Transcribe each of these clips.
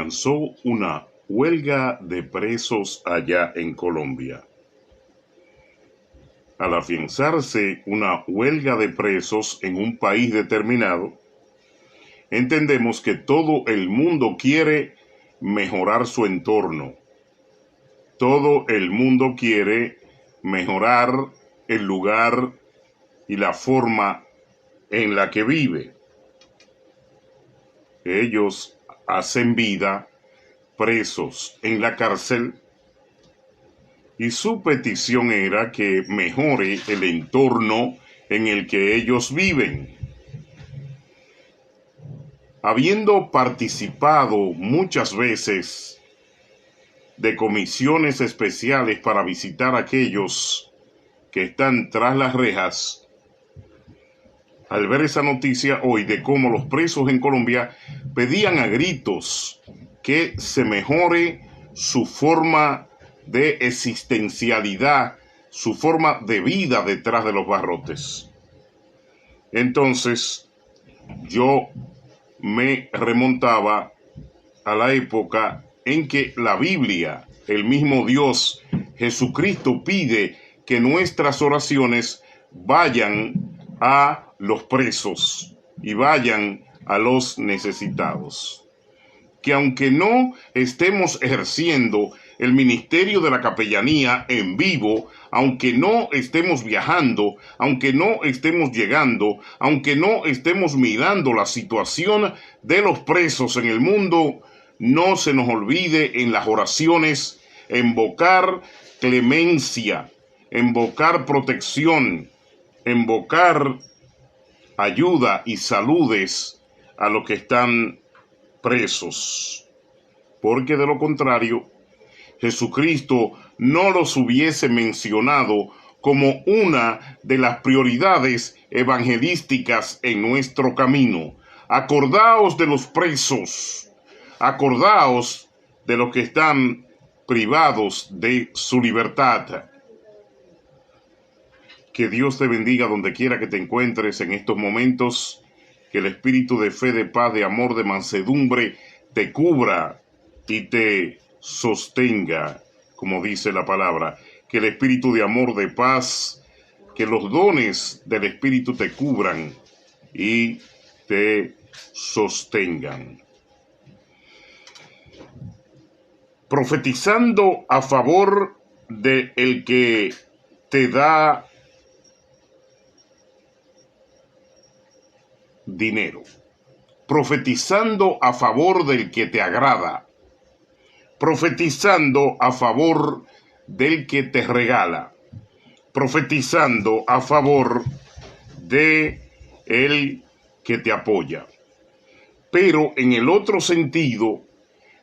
alcanzó una huelga de presos allá en Colombia. Al afianzarse una huelga de presos en un país determinado, entendemos que todo el mundo quiere mejorar su entorno. Todo el mundo quiere mejorar el lugar y la forma en la que vive. Ellos hacen vida presos en la cárcel y su petición era que mejore el entorno en el que ellos viven. Habiendo participado muchas veces de comisiones especiales para visitar a aquellos que están tras las rejas, al ver esa noticia hoy de cómo los presos en Colombia pedían a gritos que se mejore su forma de existencialidad, su forma de vida detrás de los barrotes. Entonces, yo me remontaba a la época en que la Biblia, el mismo Dios, Jesucristo, pide que nuestras oraciones vayan a los presos y vayan a los necesitados. Que aunque no estemos ejerciendo el ministerio de la capellanía en vivo, aunque no estemos viajando, aunque no estemos llegando, aunque no estemos mirando la situación de los presos en el mundo, no se nos olvide en las oraciones invocar clemencia, invocar protección, invocar ayuda y saludes a los que están presos, porque de lo contrario, Jesucristo no los hubiese mencionado como una de las prioridades evangelísticas en nuestro camino. Acordaos de los presos, acordaos de los que están privados de su libertad. Que Dios te bendiga donde quiera que te encuentres en estos momentos, que el espíritu de fe, de paz, de amor, de mansedumbre te cubra y te sostenga, como dice la palabra, que el espíritu de amor, de paz, que los dones del espíritu te cubran y te sostengan. Profetizando a favor de el que te da dinero, profetizando a favor del que te agrada, profetizando a favor del que te regala, profetizando a favor de el que te apoya. Pero en el otro sentido,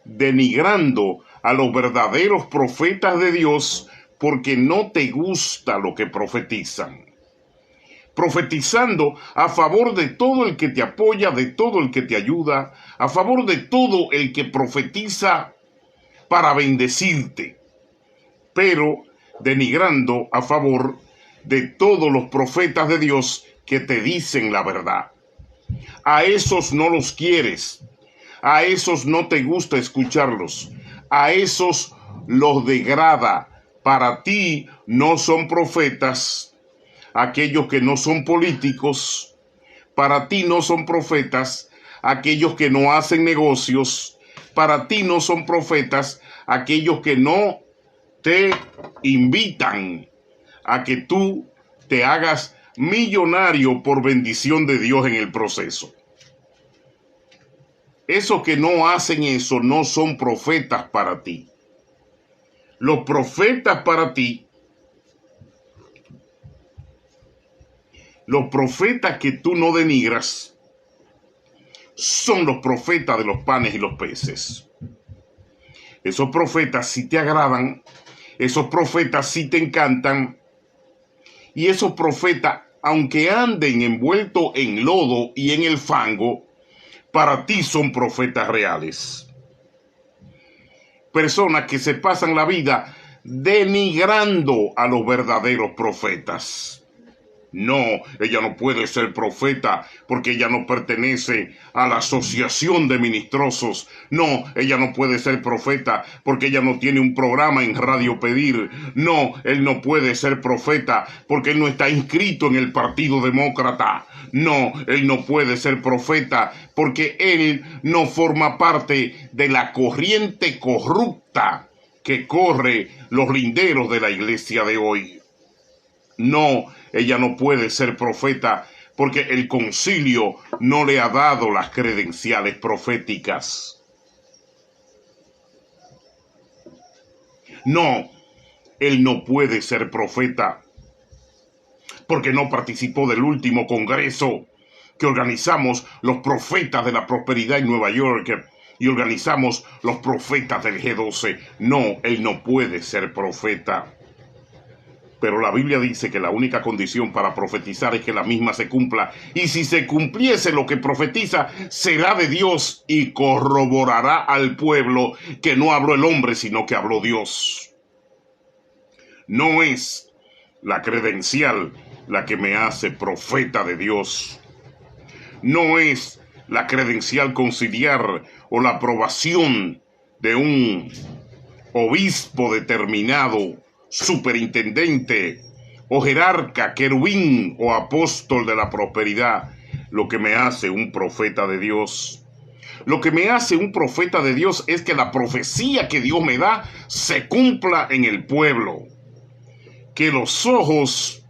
denigrando a los verdaderos profetas de Dios porque no te gusta lo que profetizan. Profetizando a favor de todo el que te apoya, de todo el que te ayuda, a favor de todo el que profetiza para bendecirte, pero denigrando a favor de todos los profetas de Dios que te dicen la verdad. A esos no los quieres, a esos no te gusta escucharlos, a esos los degrada. Para ti no son profetas aquellos que no son políticos, para ti no son profetas aquellos que no hacen negocios, para ti no son profetas aquellos que no te invitan a que tú te hagas millonario por bendición de Dios en el proceso. Esos que no hacen eso no son profetas para ti. Los profetas para ti, los profetas que tú no denigras, son los profetas de los panes y los peces. Esos profetas sí te agradan, esos profetas sí te encantan, y esos profetas, aunque anden envueltos en lodo y en el fango, para ti son profetas reales. Personas que se pasan la vida denigrando a los verdaderos profetas. No, ella no puede ser profeta porque ella no pertenece a la asociación de ministrosos. No, ella no puede ser profeta porque ella no tiene un programa en Radio Pedir. No, él no puede ser profeta porque él no está inscrito en el Partido Demócrata. No, él no puede ser profeta porque él no forma parte de la corriente corrupta que corre los linderos de la iglesia de hoy. No, ella no puede ser profeta porque el concilio no le ha dado las credenciales proféticas. No, él no puede ser profeta porque no participó del último congreso que organizamos los profetas de la prosperidad en Nueva York y organizamos los profetas del G12. No, él no puede ser profeta. Pero la Biblia dice que la única condición para profetizar es que la misma se cumpla. Y si se cumpliese lo que profetiza, será de Dios y corroborará al pueblo que no habló el hombre, sino que habló Dios. No es la credencial la que me hace profeta de Dios. No es la credencial conciliar o la aprobación de un obispo determinado, superintendente o jerarca, querubín o apóstol de la prosperidad, lo que me hace un profeta de Dios. Lo que me hace un profeta de Dios es que la profecía que Dios me da se cumpla en el pueblo. Que los ojos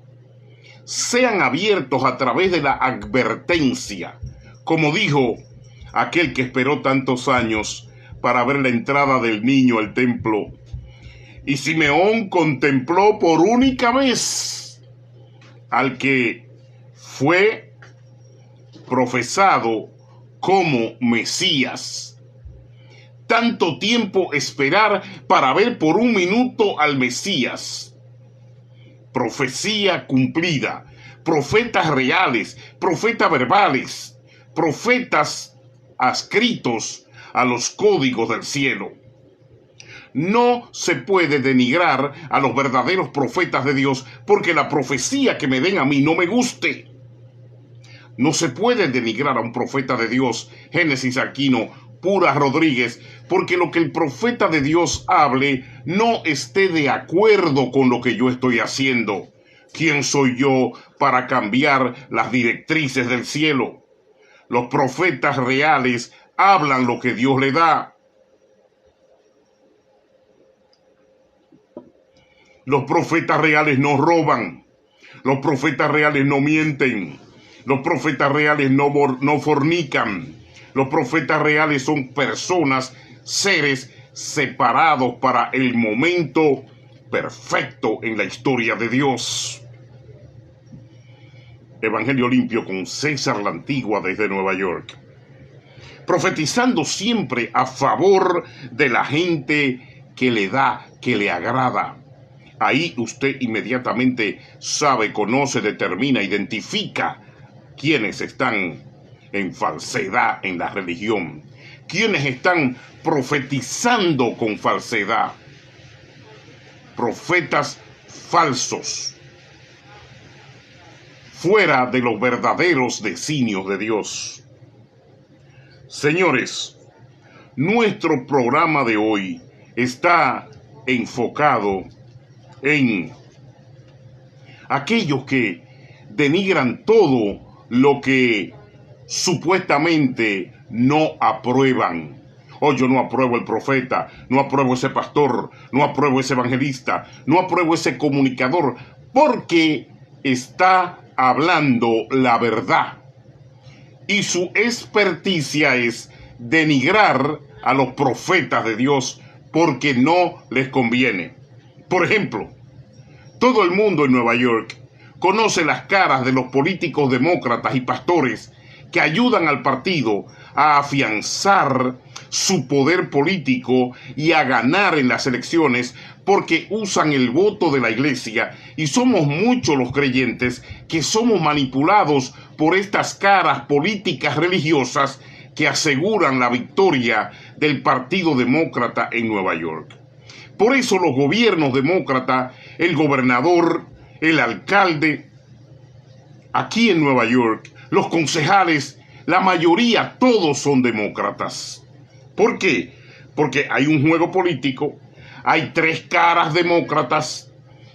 sean abiertos a través de la advertencia, como dijo aquel que esperó tantos años para ver la entrada del niño al templo. Y Simeón contempló por única vez al que fue profesado como Mesías. Tanto tiempo esperar para ver por un minuto al Mesías. Profecía cumplida. Profetas reales, profetas verbales, profetas adscritos a los códigos del cielo. No se puede denigrar a los verdaderos profetas de Dios porque la profecía que me den a mí no me guste. No se puede denigrar a un profeta de Dios, Génesis Aquino, Pura Rodríguez, porque lo que el profeta de Dios hable no esté de acuerdo con lo que yo estoy haciendo. ¿Quién soy yo para cambiar las directrices del cielo? Los profetas reales hablan lo que Dios le da. Los profetas reales no roban. Los profetas reales no mienten. Los profetas reales no fornican. Los profetas reales son personas, seres separados para el momento perfecto en la historia de Dios. Evangelio Limpio con César la Antigua desde Nueva York. Profetizando siempre a favor de la gente que le da, que le agrada. Ahí usted inmediatamente sabe, conoce, determina, identifica quiénes están en falsedad en la religión, quiénes están profetizando con falsedad, profetas falsos, fuera de los verdaderos designios de Dios. Señores, nuestro programa de hoy está enfocado en aquellos que denigran todo lo que supuestamente no aprueban. Oh, yo no apruebo el profeta, no apruebo ese pastor, no apruebo ese evangelista, no apruebo ese comunicador, porque está hablando la verdad. Y su experticia es denigrar a los profetas de Dios porque no les conviene. Por ejemplo, todo el mundo en Nueva York conoce las caras de los políticos demócratas y pastores que ayudan al partido a afianzar su poder político y a ganar en las elecciones porque usan el voto de la iglesia, y somos muchos los creyentes que somos manipulados por estas caras políticas religiosas que aseguran la victoria del Partido Demócrata en Nueva York. Por eso los gobiernos demócratas, el gobernador, el alcalde, aquí en Nueva York, los concejales, la mayoría, todos son demócratas. ¿Por qué? Porque hay un juego político, hay tres caras demócratas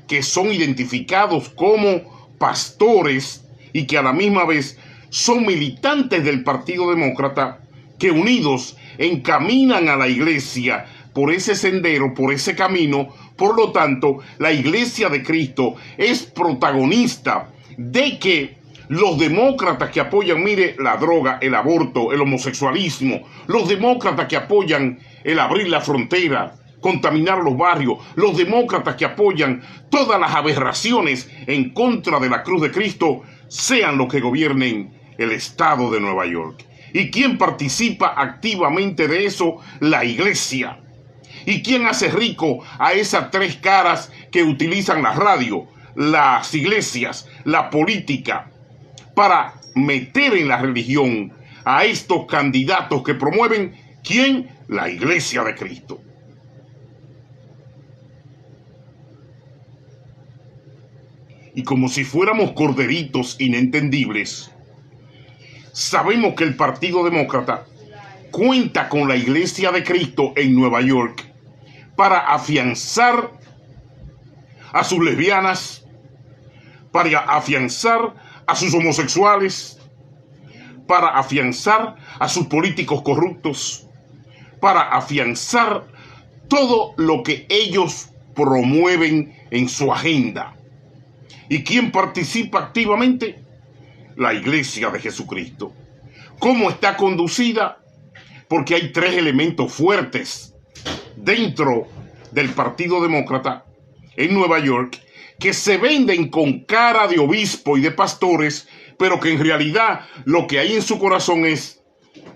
que son identificados como pastores y que a la misma vez son militantes del Partido Demócrata que unidos encaminan a la iglesia por ese sendero, por ese camino. Por lo tanto, la Iglesia de Cristo es protagonista de que los demócratas que apoyan, mire, la droga, el aborto, el homosexualismo, los demócratas que apoyan el abrir la frontera, contaminar los barrios, los demócratas que apoyan todas las aberraciones en contra de la cruz de Cristo, sean los que gobiernen el estado de Nueva York. ¿Y quién participa activamente de eso? La iglesia. ¿Y quién hace rico a esas tres caras que utilizan la radio, las iglesias, la política, para meter en la religión a estos candidatos que promueven? ¿Quién? La Iglesia de Cristo. Y como si fuéramos corderitos inentendibles, sabemos que el Partido Demócrata cuenta con la Iglesia de Cristo en Nueva York para afianzar a sus lesbianas, para afianzar a sus homosexuales, para afianzar a sus políticos corruptos, para afianzar todo lo que ellos promueven en su agenda. ¿Y quién participa activamente? La Iglesia de Jesucristo. ¿Cómo está conducida? Porque hay tres elementos fuertes dentro del Partido Demócrata en Nueva York que se venden con cara de obispo y de pastores, pero que en realidad lo que hay en su corazón es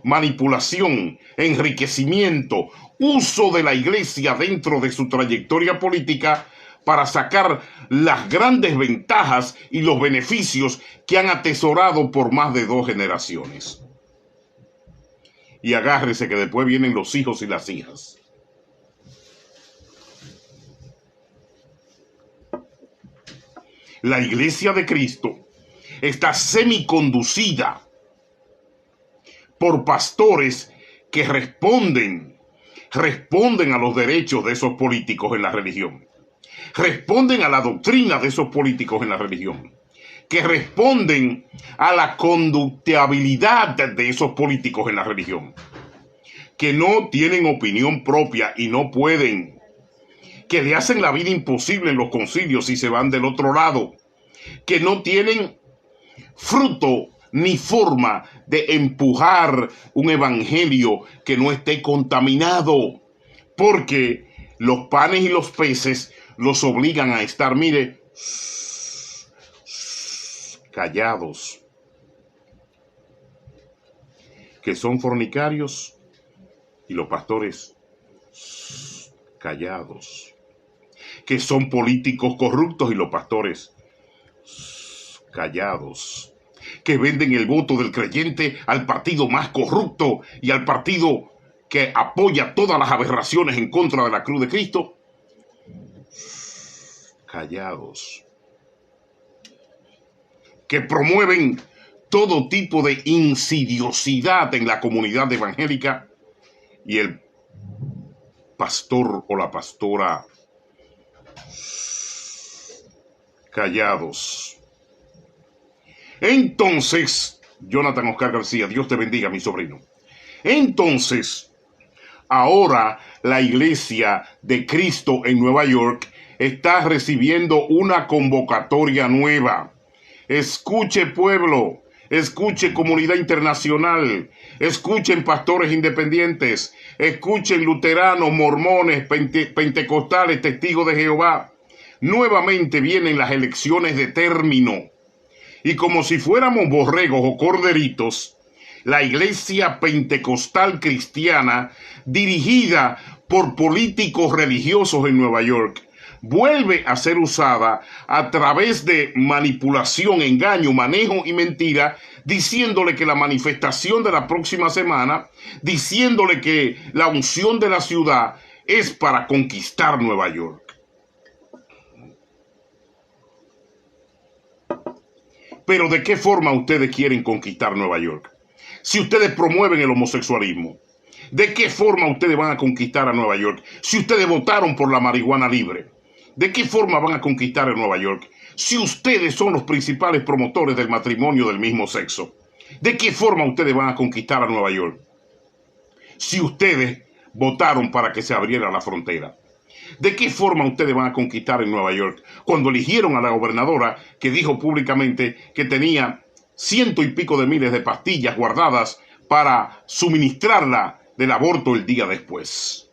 manipulación, enriquecimiento, uso de la iglesia dentro de su trayectoria política para sacar las grandes ventajas y los beneficios que han atesorado por más de 2 generaciones. Y agárrese que después vienen los hijos y las hijas. La Iglesia de Cristo está semiconducida por pastores que responden a los derechos de esos políticos en la religión, responden a la doctrina de esos políticos en la religión, que responden a la conductibilidad de esos políticos en la religión, que no tienen opinión propia y no pueden, que le hacen la vida imposible en los concilios y se van del otro lado, que no tienen fruto ni forma de empujar un evangelio que no esté contaminado, porque los panes y los peces los obligan a estar, mire, callados, que son fornicarios, y los pastores callados, que son políticos corruptos y los pastores callados, que venden el voto del creyente al partido más corrupto y al partido que apoya todas las aberraciones en contra de la cruz de Cristo, callados, que promueven todo tipo de insidiosidad en la comunidad evangélica, y el pastor o la pastora callados. Entonces, Jonathan Oscar García, Dios te bendiga, mi sobrino. Entonces, ahora la Iglesia de Cristo en Nueva York está recibiendo una convocatoria nueva. Escuche, pueblo, escuche, comunidad internacional, escuchen, pastores independientes, escuchen, luteranos, mormones, pentecostales, testigos de Jehová. Nuevamente vienen las elecciones de término. Y como si fuéramos borregos o corderitos, la iglesia pentecostal cristiana, dirigida por políticos religiosos en Nueva York, vuelve a ser usada a través de manipulación, engaño, manejo y mentira, diciéndole que la manifestación de la próxima semana, diciéndole que la unción de la ciudad es para conquistar Nueva York. Pero ¿de qué forma ustedes quieren conquistar Nueva York? Si ustedes promueven el homosexualismo, ¿de qué forma ustedes van a conquistar a Nueva York? Si ustedes votaron por la marihuana libre, ¿de qué forma van a conquistar a Nueva York? Si ustedes son los principales promotores del matrimonio del mismo sexo, ¿de qué forma ustedes van a conquistar a Nueva York? Si ustedes votaron para que se abriera la frontera, ¿de qué forma ustedes van a conquistar en Nueva York? Cuando eligieron a la gobernadora que dijo públicamente que tenía 100 y pico de miles de pastillas guardadas para suministrarla del aborto el día después.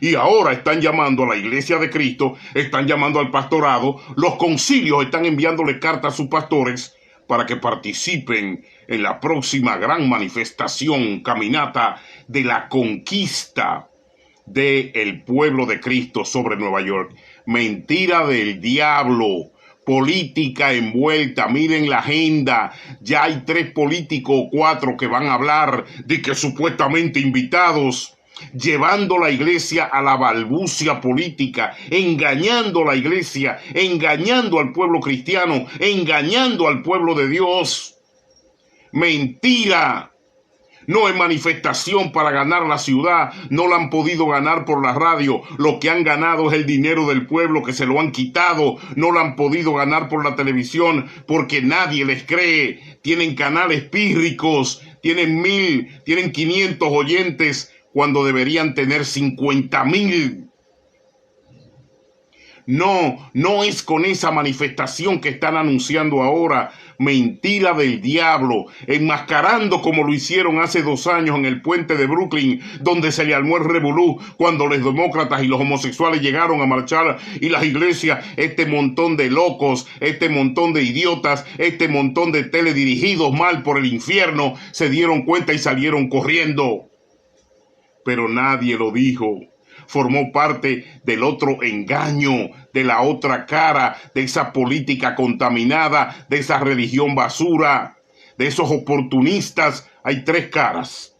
Y ahora están llamando a la Iglesia de Cristo, están llamando al pastorado, los concilios están enviándole cartas a sus pastores para que participen en la próxima gran manifestación, caminata de la conquista del pueblo de Cristo sobre Nueva York. Mentira del diablo, política envuelta. Miren la agenda, ya hay 3 políticos o 4 que van a hablar de que supuestamente invitados, llevando la iglesia a la balbucia política, engañando a la iglesia, engañando al pueblo cristiano, engañando al pueblo de Dios. Mentira. No es manifestación para ganar la ciudad, no la han podido ganar por la radio, lo que han ganado es el dinero del pueblo que se lo han quitado, no la han podido ganar por la televisión porque nadie les cree, tienen canales pírricos, tienen 1000, tienen 500 oyentes cuando deberían tener 50,000. No es con esa manifestación que están anunciando ahora. Mentira del diablo, enmascarando como lo hicieron hace 2 años en el puente de Brooklyn, donde se le armó el revolú cuando los demócratas y los homosexuales llegaron a marchar y las iglesias, este montón de locos, este montón de idiotas, este montón de teledirigidos mal por el infierno, se dieron cuenta y salieron corriendo. Pero nadie lo dijo. Formó parte del otro engaño, de la otra cara, de esa política contaminada, de esa religión basura, de esos oportunistas. Hay 3 caras.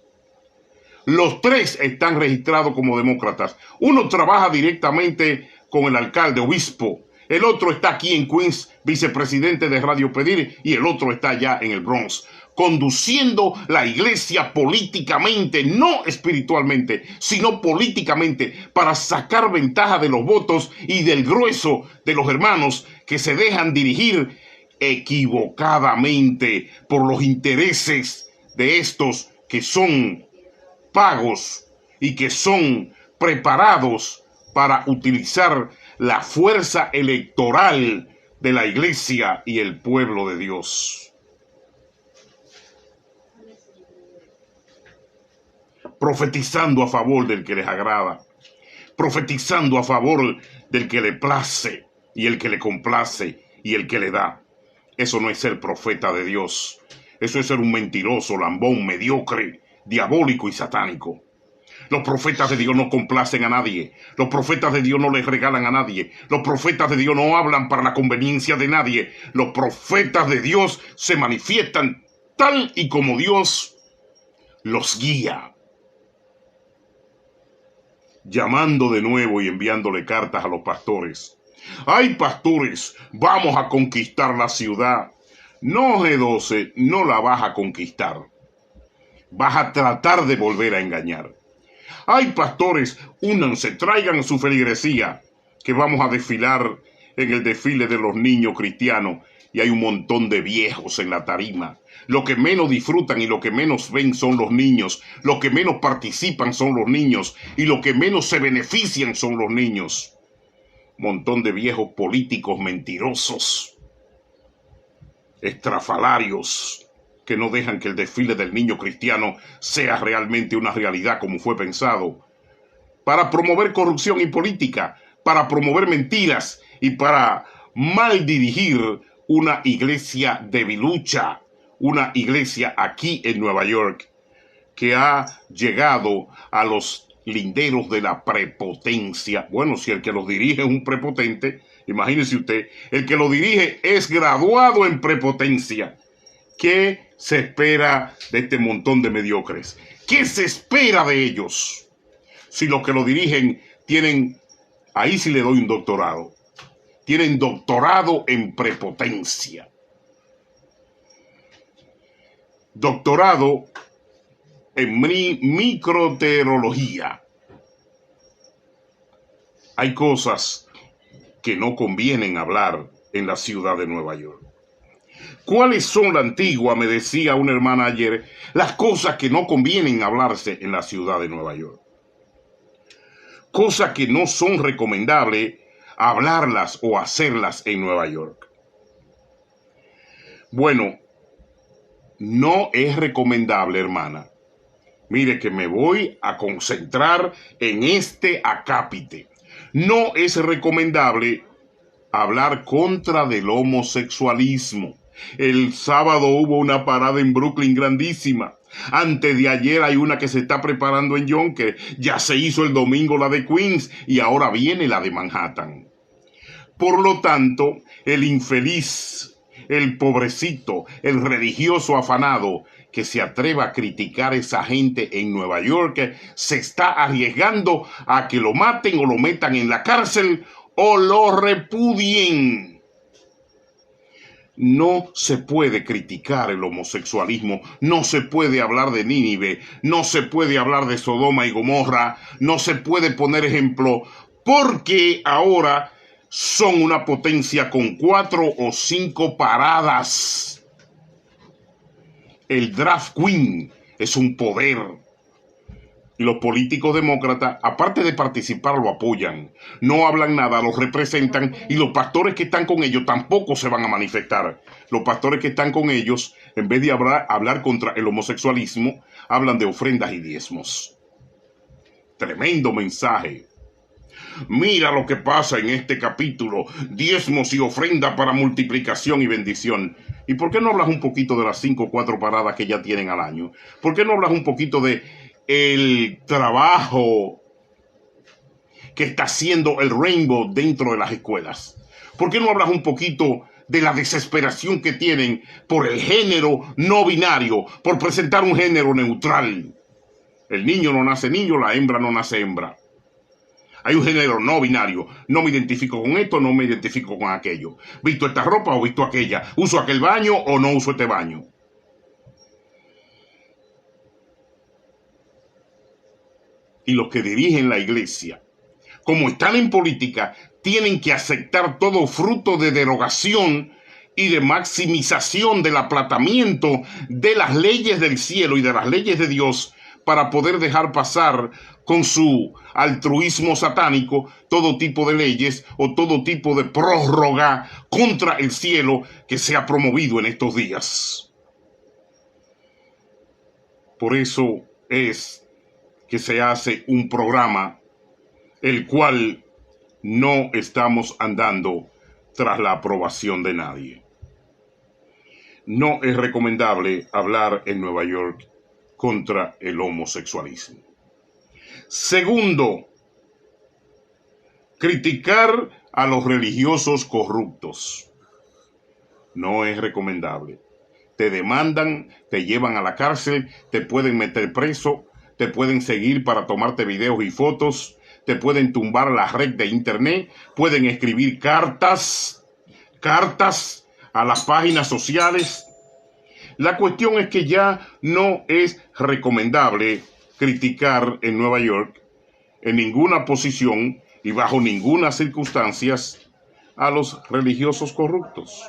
Los 3 están registrados como demócratas. Uno trabaja directamente con el alcalde, obispo. El otro está aquí en Queens, vicepresidente de Radio Pedir, y el otro está allá en el Bronx, conduciendo la iglesia políticamente, no espiritualmente, sino políticamente, para sacar ventaja de los votos y del grueso de los hermanos que se dejan dirigir equivocadamente por los intereses de estos que son pagos y que son preparados para utilizar la fuerza electoral de la iglesia y el pueblo de Dios. Profetizando a favor del que les agrada, profetizando a favor del que le place y el que le complace y el que le da. Eso no es ser profeta de Dios. Eso es ser un mentiroso, lambón, mediocre, diabólico y satánico. Los profetas de Dios no complacen a nadie. Los profetas de Dios no les regalan a nadie. Los profetas de Dios no hablan para la conveniencia de nadie. Los profetas de Dios se manifiestan tal y como Dios los guía. Llamando de nuevo y enviándole cartas a los pastores. ¡Ay, pastores! ¡Vamos a conquistar la ciudad! No, G12, no la vas a conquistar. Vas a tratar de volver a engañar. ¡Ay, pastores! Únanse, traigan su feligresía, que vamos a desfilar en el desfile de los niños cristianos. Y hay un montón de viejos en la tarima. Lo que menos disfrutan y lo que menos ven son los niños. Lo que menos participan son los niños. Y lo que menos se benefician son los niños. Montón de viejos políticos mentirosos, estrafalarios, que no dejan que el desfile del niño cristiano sea realmente una realidad como fue pensado, para promover corrupción y política, para promover mentiras y para mal dirigir una iglesia debilucha, una iglesia aquí en Nueva York que ha llegado a los linderos de la prepotencia. Bueno, si el que los dirige es un prepotente, imagínese usted, el que lo dirige es graduado en prepotencia. ¿Qué se espera de este montón de mediocres? ¿Qué se espera de ellos? Si los que lo dirigen tienen, ahí sí le doy un doctorado, tienen doctorado en prepotencia. doctorado en microteología. Hay cosas que no convienen hablar en la ciudad de Nueva York. ¿Cuáles son la antigua? Me decía una hermana ayer, las cosas que no convienen hablarse en la ciudad de Nueva York. Cosas que no son recomendables hablarlas o hacerlas en Nueva York. Bueno, no es recomendable, hermana. Mire que me voy a concentrar en este acápite. No es recomendable hablar contra del homosexualismo. El sábado hubo una parada en Brooklyn grandísima. Antes de ayer hay una que se está preparando en Yonkers. Ya se hizo el domingo la de Queens y ahora viene la de Manhattan. Por lo tanto, el infeliz, el pobrecito, el religioso afanado que se atreva a criticar a esa gente en Nueva York se está arriesgando a que lo maten o lo metan en la cárcel o lo repudien. No se puede criticar el homosexualismo, no se puede hablar de Nínive, no se puede hablar de Sodoma y Gomorra, no se puede poner ejemplo, porque ahora son una potencia con 4 o 5 paradas. El drag queen es un poder. Y los políticos demócratas, aparte de participar, lo apoyan. No hablan nada, los representan y los pastores que están con ellos tampoco se van a manifestar. Los pastores que están con ellos, en vez de hablar contra el homosexualismo, hablan de ofrendas y diezmos. Tremendo mensaje. Mira lo que pasa en este capítulo, diezmos y ofrenda para multiplicación y bendición. ¿Y por qué no hablas un poquito de las 5 o 4 paradas que ya tienen al año? ¿Por qué no hablas un poquito de el trabajo que está haciendo el Rainbow dentro de las escuelas? ¿Por qué no hablas un poquito de la desesperación que tienen por el género no binario, por presentar un género neutral? El niño no nace niño, la hembra no nace hembra. Hay un género no binario. No me identifico con esto, no me identifico con aquello. ¿Visto esta ropa o visto aquella? ¿Uso aquel baño o no uso este baño? Y los que dirigen la iglesia, como están en política, tienen que aceptar todo fruto de derogación y de maximización del aplatamiento de las leyes del cielo y de las leyes de Dios para poder dejar pasar con su altruismo satánico todo tipo de leyes o todo tipo de prórroga contra el cielo que se ha promovido en estos días. Por eso es que se hace un programa el cual no estamos andando tras la aprobación de nadie. No es recomendable hablar en Nueva York contra el homosexualismo. Segundo, criticar a los religiosos corruptos. No es recomendable. Te demandan, te llevan a la cárcel, te pueden meter preso, te pueden seguir para tomarte videos y fotos, te pueden tumbar la red de internet, pueden escribir cartas a las páginas sociales. La cuestión es que ya no es recomendable criticar en Nueva York, en ninguna posición y bajo ninguna circunstancia, a los religiosos corruptos.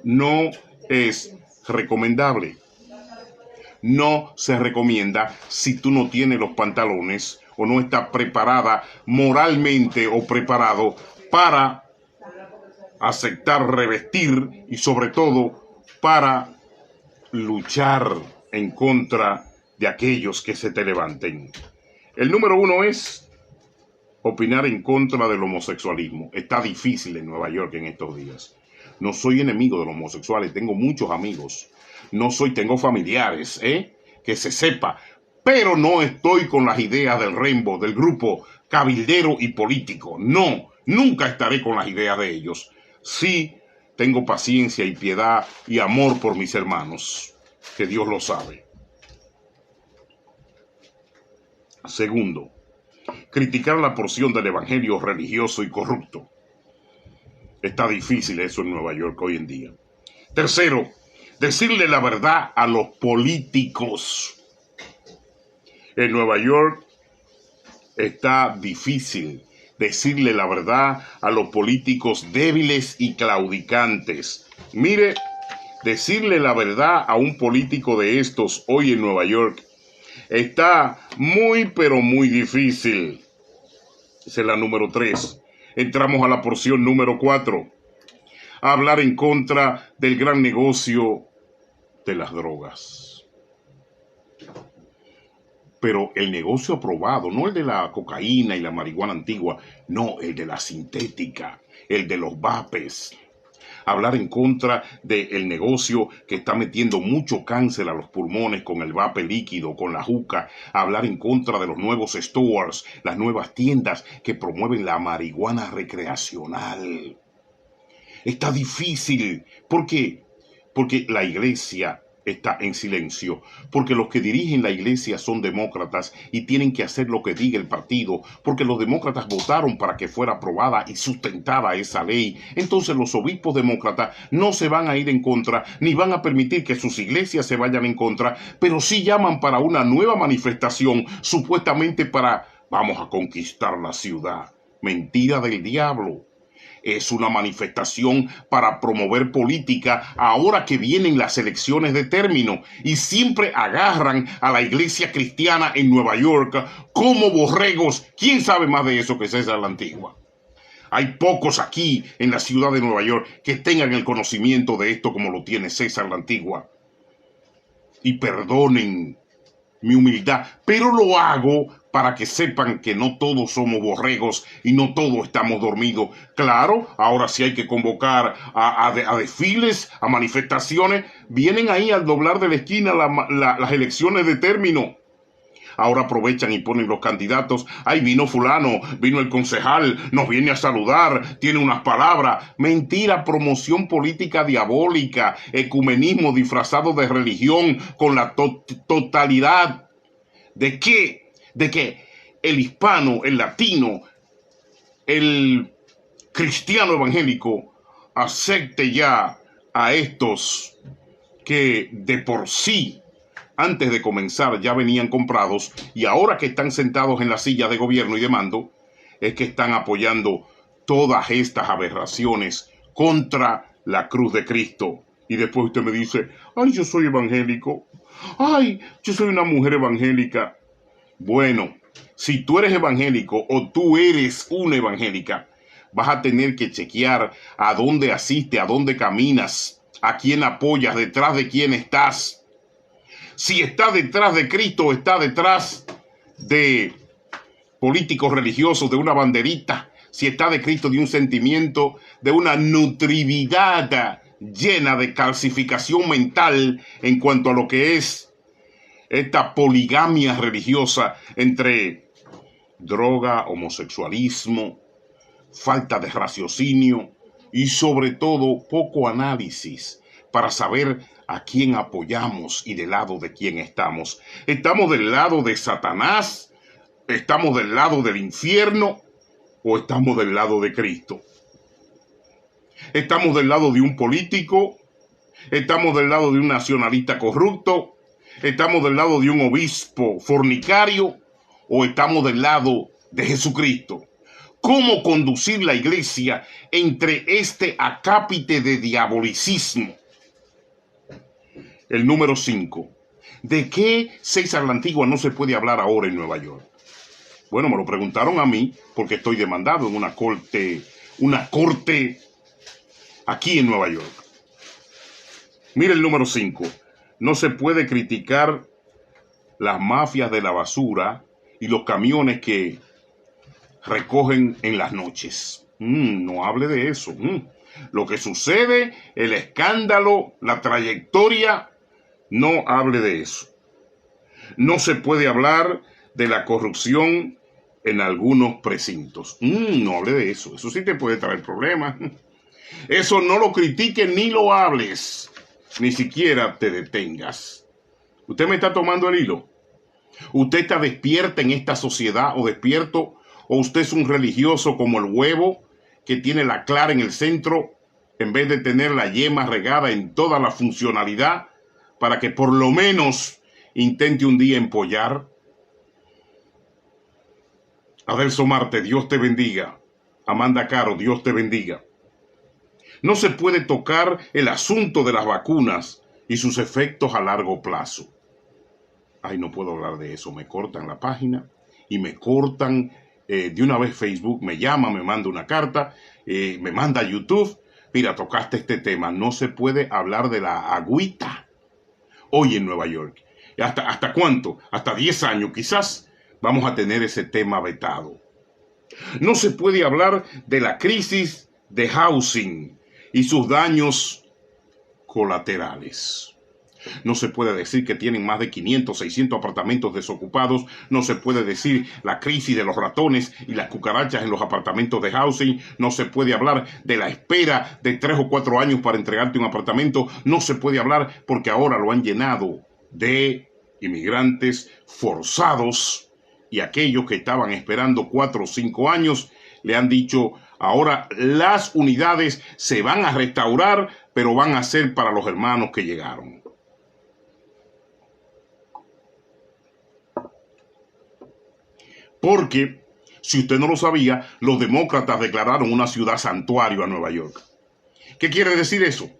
No es recomendable. No se recomienda si tú no tienes los pantalones o no estás preparada moralmente o preparado para aceptar revestir y sobre todo para luchar en contra de aquellos que se te levanten. El número 1 es opinar en contra del homosexualismo. Está difícil en Nueva York en estos días. No soy enemigo de los homosexuales, tengo muchos amigos. Tengo familiares, que se sepa, pero no estoy con las ideas del Rainbow, del grupo cabildero y político. No, nunca estaré con las ideas de ellos. Sí, tengo paciencia y piedad y amor por mis hermanos, que Dios lo sabe. Segundo, criticar la porción del evangelio religioso y corrupto. Está difícil eso en Nueva York hoy en día. Tercero, decirle la verdad a los políticos. En Nueva York está difícil decirle la verdad a los políticos débiles y claudicantes. Mire, decirle la verdad a un político de estos hoy en Nueva York está muy, pero muy difícil. Esa es la número 3. Entramos a la porción número 4. Hablar en contra del gran negocio de las drogas. Pero el negocio aprobado, no el de la cocaína y la marihuana antigua, no, el de la sintética, el de los vapes. Hablar en contra del negocio que está metiendo mucho cáncer a los pulmones con el vape líquido, con la juca. Hablar en contra de los nuevos stores, las nuevas tiendas que promueven la marihuana recreacional. Está difícil. ¿Por qué? Porque la iglesia está en silencio, porque los que dirigen la iglesia son demócratas y tienen que hacer lo que diga el partido, porque los demócratas votaron para que fuera aprobada y sustentada esa ley. Entonces los obispos demócratas no se van a ir en contra, ni van a permitir que sus iglesias se vayan en contra, pero sí llaman para una nueva manifestación, supuestamente para vamos a conquistar la ciudad. Mentira del diablo. Es una manifestación para promover política ahora que vienen las elecciones de término y siempre agarran a la iglesia cristiana en Nueva York como borregos. ¿Quién sabe más de eso que César la Antigua? Hay pocos aquí en la ciudad de Nueva York que tengan el conocimiento de esto como lo tiene César la Antigua. Y perdonen mi humildad, pero lo hago para que sepan que no todos somos borregos y no todos estamos dormidos. Claro, ahora sí hay que convocar a desfiles, a manifestaciones. Vienen ahí al doblar de la esquina las elecciones de término. Ahora aprovechan y ponen los candidatos. Ay, vino fulano, vino el concejal, nos viene a saludar, tiene unas palabras. Mentira, promoción política diabólica, ecumenismo disfrazado de religión con la totalidad. ¿De qué? De que el hispano, el latino, el cristiano evangélico acepte ya a estos que de por sí antes de comenzar ya venían comprados y ahora que están sentados en la silla de gobierno y de mando, es que están apoyando todas estas aberraciones contra la cruz de Cristo. Y después usted me dice, ay, yo soy evangélico, ay, yo soy una mujer evangélica. Bueno, si tú eres evangélico o tú eres una evangélica, vas a tener que chequear a dónde asiste, a dónde caminas, a quién apoyas, detrás de quién estás. Si está detrás de Cristo, está detrás de políticos religiosos, de una banderita. Si está de Cristo, de un sentimiento, de una nutrividad llena de calcificación mental en cuanto a lo que es esta poligamia religiosa entre droga, homosexualismo, falta de raciocinio y sobre todo poco análisis para saber a quién apoyamos y del lado de quién estamos. ¿Estamos del lado de Satanás? ¿Estamos del lado del infierno? ¿O estamos del lado de Cristo? ¿Estamos del lado de un político? ¿Estamos del lado de un nacionalista corrupto? ¿Estamos del lado de un obispo fornicario? ¿O estamos del lado de Jesucristo? ¿Cómo conducir la iglesia entre este acápite de diabolicismo? El número 5. ¿De qué César la Antigua no se puede hablar ahora en Nueva York? Bueno, me lo preguntaron a mí porque estoy demandado en una corte aquí en Nueva York. Mire el número 5. No se puede criticar las mafias de la basura y los camiones que recogen en las noches. No hable de eso. Lo que sucede, el escándalo, la trayectoria, no hable de eso. No se puede hablar de la corrupción en algunos precintos. No hable de eso. Eso sí te puede traer problemas. Eso no lo critiques ni lo hables. Ni siquiera te detengas. ¿Usted me está tomando el hilo? ¿Usted está despierta en esta sociedad o despierto? ¿O usted es un religioso como el huevo que tiene la clara en el centro en vez de tener la yema regada en toda la funcionalidad, para que por lo menos intente un día empollar? Adelso Marte, Dios te bendiga. Amanda Caro, Dios te bendiga. No se puede tocar el asunto de las vacunas y sus efectos a largo plazo. Ay, no puedo hablar de eso. Me cortan la página y me cortan de una vez Facebook. Me llama, me manda una carta, me manda a YouTube. Mira, tocaste este tema. No se puede hablar de la agüita hoy en Nueva York. ¿Hasta cuánto? Hasta 10 años quizás vamos a tener ese tema vetado. No se puede hablar de la crisis de housing y sus daños colaterales. No se puede decir que tienen más de 500, 600 apartamentos desocupados. No se puede decir la crisis de los ratones y las cucarachas en los apartamentos de housing. No se puede hablar de la espera de 3 o 4 años para entregarte un apartamento. No se puede hablar porque ahora lo han llenado de inmigrantes forzados, y aquellos que estaban esperando 4 o 5 años le han dicho: ahora las unidades se van a restaurar, pero van a ser para los hermanos que llegaron. Porque, si usted no lo sabía, los demócratas declararon una ciudad santuario a Nueva York. ¿Qué quiere decir eso?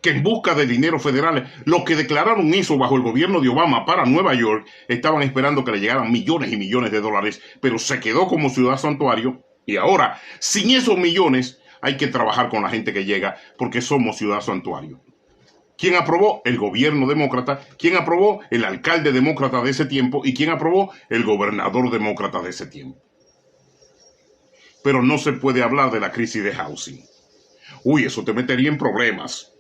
Que en busca de dinero federal, los que declararon eso bajo el gobierno de Obama para Nueva York estaban esperando que le llegaran millones y millones de dólares, pero se quedó como ciudad santuario. Y ahora, sin esos millones, hay que trabajar con la gente que llega, porque somos ciudad santuario. ¿Quién aprobó? El gobierno demócrata. ¿Quién aprobó? El alcalde demócrata de ese tiempo. ¿Y quién aprobó? El gobernador demócrata de ese tiempo. Pero no se puede hablar de la crisis de housing. Uy, eso te metería en problemas.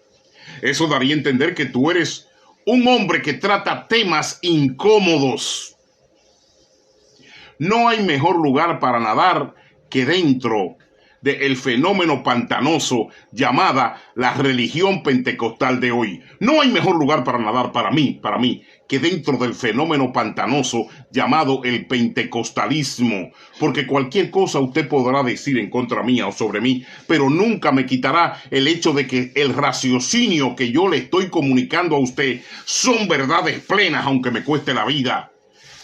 Eso daría a entender que tú eres un hombre que trata temas incómodos. No hay mejor lugar para nadar que dentro del fenómeno pantanoso llamada la religión pentecostal de hoy. No hay mejor lugar para nadar para mí, que dentro del fenómeno pantanoso llamado el pentecostalismo, porque cualquier cosa usted podrá decir en contra mía o sobre mí, pero nunca me quitará el hecho de que el raciocinio que yo le estoy comunicando a usted son verdades plenas, aunque me cueste la vida.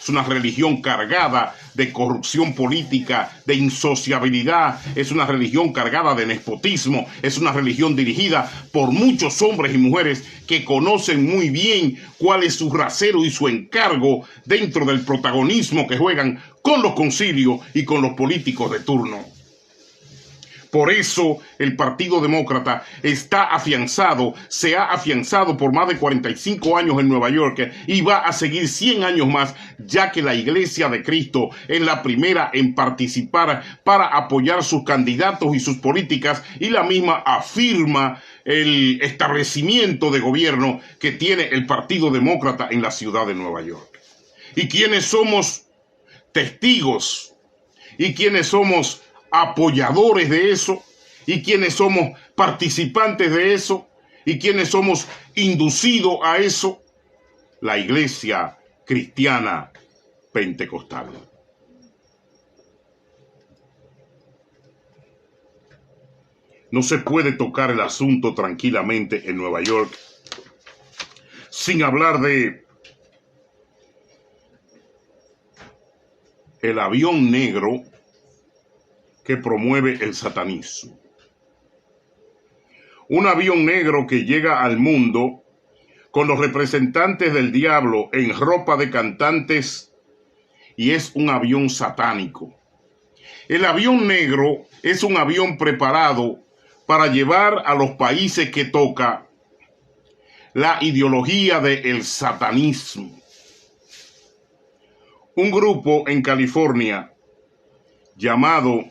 Es una religión cargada de corrupción política, de insociabilidad. Es una religión cargada de nepotismo. Es una religión dirigida por muchos hombres y mujeres que conocen muy bien cuál es su rasero y su encargo dentro del protagonismo que juegan con los concilios y con los políticos de turno. Por eso el Partido Demócrata está afianzado, se ha afianzado por más de 45 años en Nueva York y va a seguir 100 años más, ya que la Iglesia de Cristo es la primera en participar para apoyar sus candidatos y sus políticas, y la misma afirma el establecimiento de gobierno que tiene el Partido Demócrata en la ciudad de Nueva York. ¿Y quiénes somos testigos? ¿Y quiénes somos apoyadores de eso? ¿Y quiénes somos participantes de eso? ¿Y quiénes somos inducidos a eso? La Iglesia Cristiana Pentecostal. No se puede tocar el asunto tranquilamente en Nueva York sin hablar de el avión negro que promueve el satanismo. Un avión negro que llega al mundo con los representantes del diablo en ropa de cantantes, y es un avión satánico. El avión negro es un avión preparado para llevar a los países que toca la ideología del satanismo. Un grupo en California llamado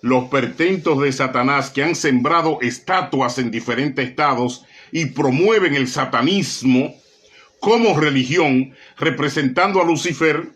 Los Portentos de Satanás, que han sembrado estatuas en diferentes estados y promueven el satanismo como religión, representando a Lucifer.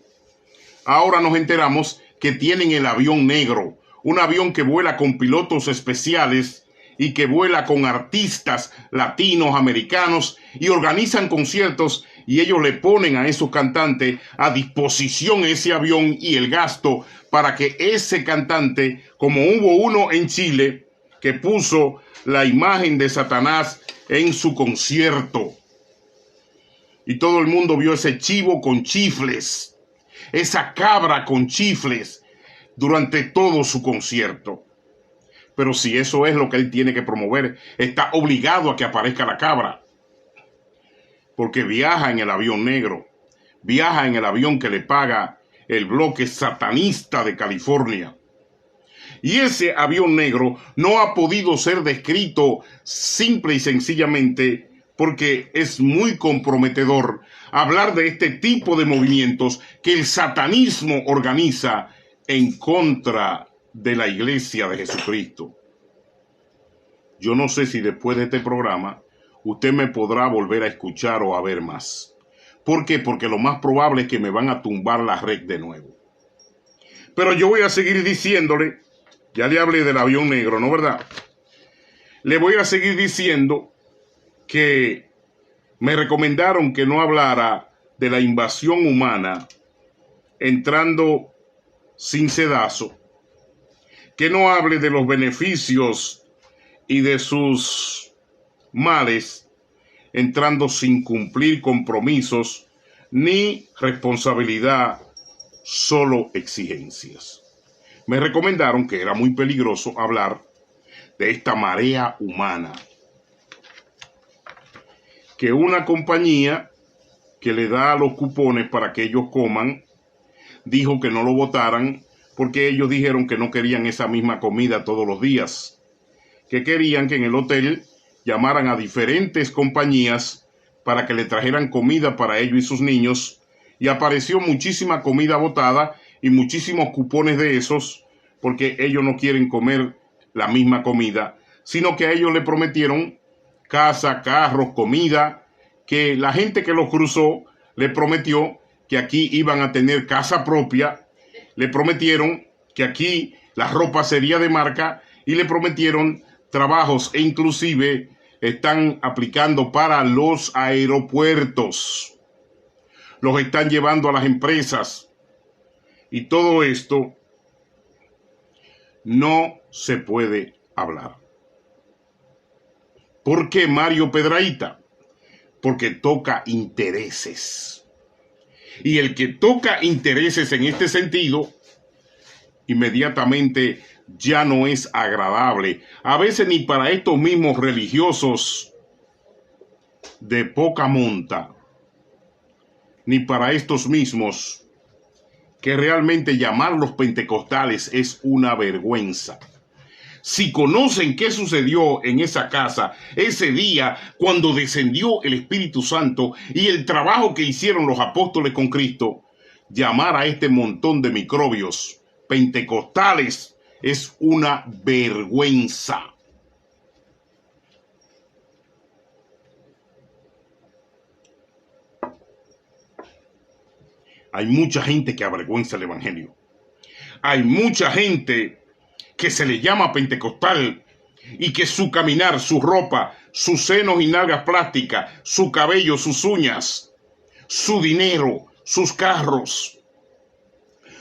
Ahora nos enteramos que tienen el avión negro, un avión que vuela con pilotos especiales y que vuela con artistas latinos, americanos, y organizan conciertos, y ellos le ponen a esos cantantes a disposición ese avión y el gasto para que ese cantante, como hubo uno en Chile, que puso la imagen de Satanás en su concierto. Y todo el mundo vio ese chivo con chifles, esa cabra con chifles durante todo su concierto. Pero si eso es lo que él tiene que promover, está obligado a que aparezca la cabra. Porque viaja en el avión negro, viaja en el avión que le paga el bloque satanista de California. Y ese avión negro no ha podido ser descrito simple y sencillamente porque es muy comprometedor hablar de este tipo de movimientos que el satanismo organiza en contra de la iglesia de Jesucristo. Yo no sé si después de este programa usted me podrá volver a escuchar o a ver más. ¿Por qué? Porque lo más probable es que me van a tumbar la red de nuevo. Pero yo voy a seguir diciéndole, ya le hablé del avión negro, ¿no verdad? Le voy a seguir diciendo que me recomendaron que no hablara de la invasión humana entrando sin sedazo, que no hable de los beneficios y de sus males entrando sin cumplir compromisos ni responsabilidad, solo exigencias. Me recomendaron que era muy peligroso hablar de esta marea humana, que una compañía que le da los cupones para que ellos coman dijo que no lo votaran porque ellos dijeron que no querían esa misma comida todos los días, que querían que en el hotel llamaran a diferentes compañías para que le trajeran comida para ellos y sus niños, y apareció muchísima comida botada y muchísimos cupones de esos, porque ellos no quieren comer la misma comida, sino que a ellos le prometieron casa, carros, comida, que la gente que los cruzó le prometió que aquí iban a tener casa propia, le prometieron que aquí la ropa sería de marca y le prometieron trabajos e inclusive están aplicando para los aeropuertos. Los están llevando a las empresas. Y todo esto no se puede hablar. ¿Por qué, Mario Pedraíta? Porque toca intereses. Y el que toca intereses en este sentido, inmediatamente ya no es agradable. A veces ni para estos mismos religiosos de poca monta, ni para estos mismos que realmente llamarlos pentecostales es una vergüenza. Si conocen qué sucedió en esa casa ese día cuando descendió el Espíritu Santo y el trabajo que hicieron los apóstoles con Cristo, llamar a este montón de microbios pentecostales es una vergüenza. Hay mucha gente que avergüenza el evangelio. Hay mucha gente que se le llama pentecostal y que su caminar, su ropa, sus senos y nalgas plásticas, su cabello, sus uñas, su dinero, sus carros,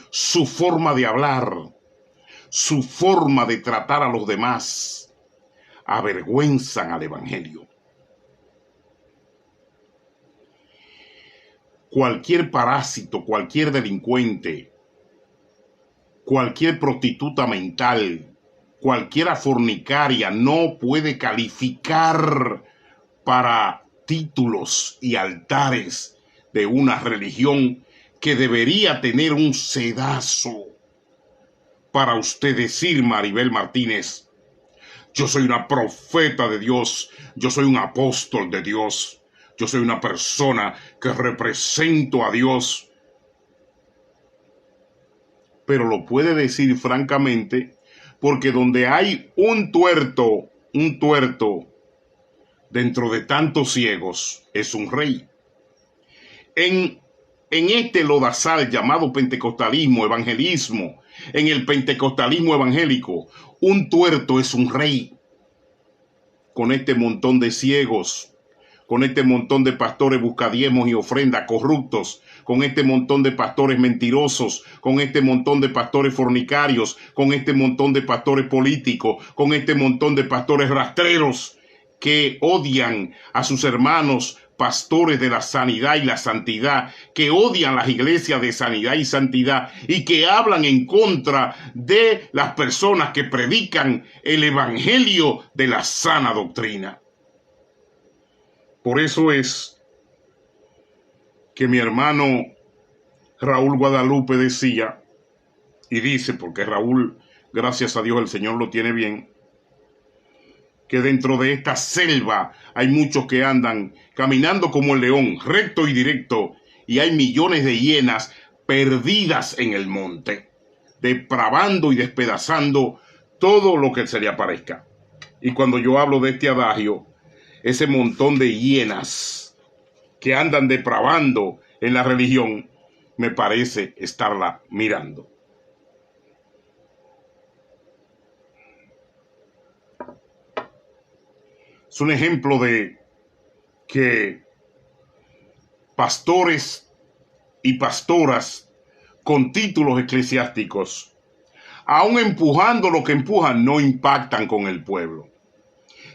su forma de hablar, su forma de tratar a los demás, avergüenzan al evangelio. Cualquier parásito, cualquier delincuente, cualquier prostituta mental, cualquiera fornicaria no puede calificar para títulos y altares de una religión que debería tener un sedazo para usted decir, Maribel Martínez, yo soy una profeta de Dios, yo soy un apóstol de Dios. Yo soy una persona que represento a Dios. Pero lo puede decir francamente, porque donde hay un tuerto dentro de tantos ciegos, es un rey. En este lodazal llamado pentecostalismo, evangelismo, en el pentecostalismo evangélico, un tuerto es un rey. Con este montón de ciegos, con este montón de pastores buscadiezmos y ofrendas corruptos, con este montón de pastores mentirosos, con este montón de pastores fornicarios, con este montón de pastores políticos, con este montón de pastores rastreros que odian a sus hermanos pastores de la sanidad y la santidad, que odian las iglesias de sanidad y santidad y que hablan en contra de las personas que predican el evangelio de la sana doctrina. Por eso es que mi hermano Raúl Guadalupe decía, y dice, porque Raúl, gracias a Dios, el Señor lo tiene bien, que dentro de esta selva hay muchos que andan caminando como el león, recto y directo, y hay millones de hienas perdidas en el monte, depravando y despedazando todo lo que se le aparezca. Y cuando yo hablo de este adagio, ese montón de hienas que andan depravando en la religión, me parece estarla mirando. Es un ejemplo de que pastores y pastoras con títulos eclesiásticos, aun empujando lo que empujan, no impactan con el pueblo.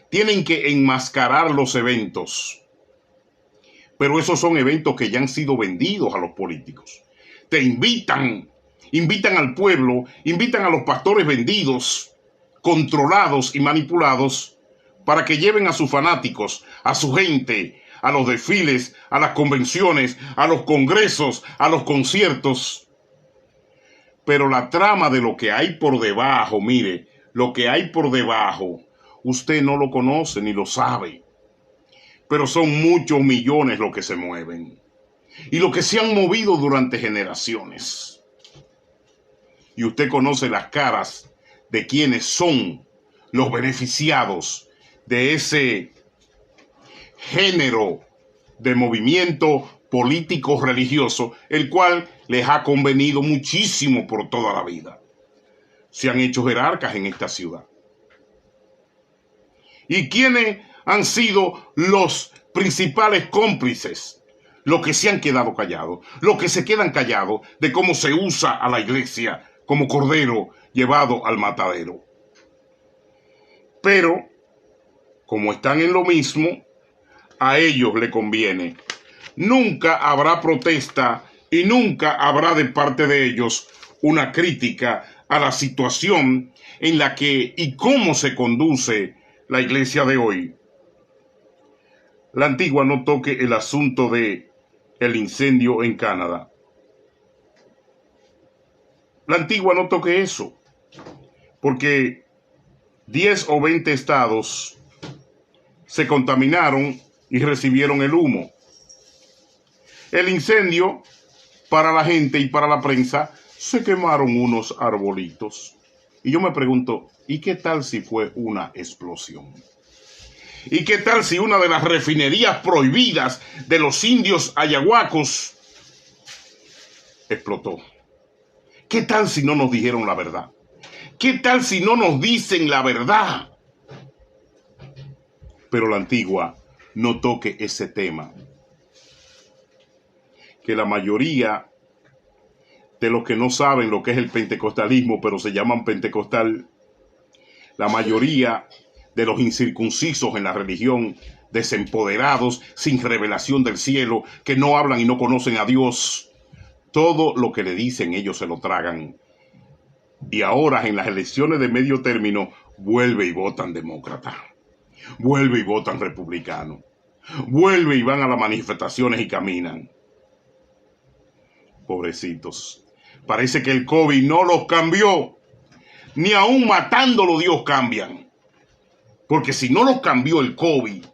Tienen que enmascarar los eventos, pero esos son eventos que ya han sido vendidos a los políticos. Te invitan al pueblo, invitan a los pastores vendidos, controlados y manipulados, para que lleven a sus fanáticos, a su gente, a los desfiles, a las convenciones, a los congresos, a los conciertos. Pero la trama de lo que hay por debajo, mire, lo que hay por debajo, usted no lo conoce ni lo sabe. Pero son muchos millones los que se mueven y los que se han movido durante generaciones. Y usted conoce las caras de quienes son los beneficiados de ese género de movimiento político religioso, el cual les ha convenido muchísimo por toda la vida. Se han hecho jerarcas en esta ciudad. ¿Y quiénes han sido los principales cómplices? Los que se han quedado callados, los que se quedan callados de cómo se usa a la iglesia como cordero llevado al matadero. Pero, como están en lo mismo, a ellos le conviene. Nunca habrá protesta y nunca habrá de parte de ellos una crítica a la situación en la que y cómo se conduce la iglesia de hoy. La Antigua no toque el asunto de el incendio en Canadá. La Antigua no toque eso, porque 10 o 20 estados se contaminaron y recibieron el humo. El incendio, para la gente y para la prensa, se quemaron unos arbolitos. Y yo me pregunto, ¿y qué tal si fue una explosión? ¿Y qué tal si una de las refinerías prohibidas de los indios ayahuacos explotó? ¿Qué tal si no nos dijeron la verdad? ¿Qué tal si no nos dicen la verdad? Pero la Antigua no toque ese tema. Que la mayoría de los que no saben lo que es el pentecostalismo, pero se llaman pentecostal, la mayoría de los incircuncisos en la religión, desempoderados, sin revelación del cielo, que no hablan y no conocen a Dios, todo lo que le dicen ellos se lo tragan. Y ahora en las elecciones de medio término vuelve y votan demócrata. Vuelve y votan republicano. Vuelve y van a las manifestaciones y caminan. Pobrecitos. Parece que el COVID no los cambió. Ni aún matándolo Dios cambian. Porque si no los cambió el COVID,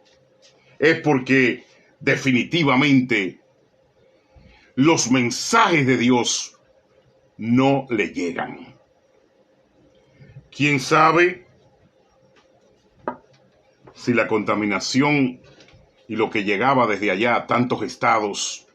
es porque definitivamente los mensajes de Dios no le llegan. ¿Quién sabe si la contaminación y lo que llegaba desde allá a tantos estados,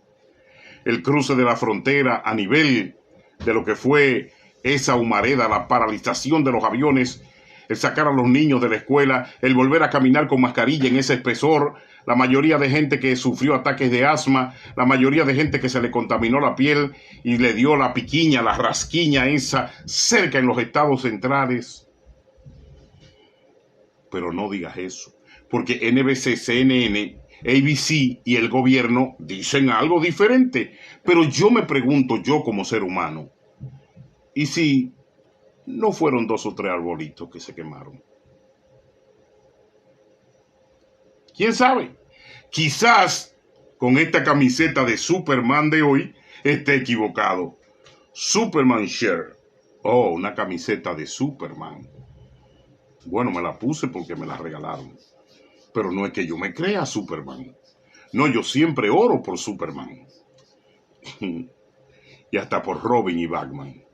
el cruce de la frontera a nivel de lo que fue esa humareda, la paralización de los aviones, el sacar a los niños de la escuela, el volver a caminar con mascarilla en ese espesor, la mayoría de gente que sufrió ataques de asma, la mayoría de gente que se le contaminó la piel y le dio la piquiña, la rasquiña esa cerca en los estados centrales. Pero no digas eso, porque NBC, CNN, ABC y el gobierno dicen algo diferente. Pero yo me pregunto, yo como ser humano, ¿y si no fueron 2 o 3 arbolitos que se quemaron? ¿Quién sabe? Quizás con esta camiseta de Superman de hoy esté equivocado. Superman Share. Oh, una camiseta de Superman. Bueno, me la puse porque me la regalaron. Pero no es que yo me crea Superman. No, yo siempre oro por Superman. Y hasta por Robin y Batman.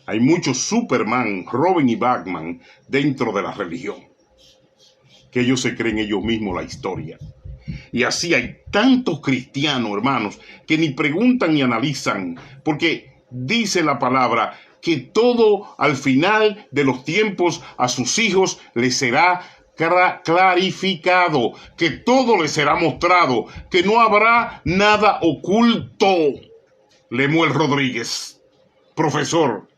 Hay muchos Superman, Robin y Batman dentro de la religión, que ellos se creen ellos mismos la historia. Y así hay tantos cristianos, hermanos, que ni preguntan ni analizan, porque dice la palabra que todo al final de los tiempos a sus hijos les será clarificado, que todo les será mostrado, que no habrá nada oculto. Lemuel Rodríguez, profesor,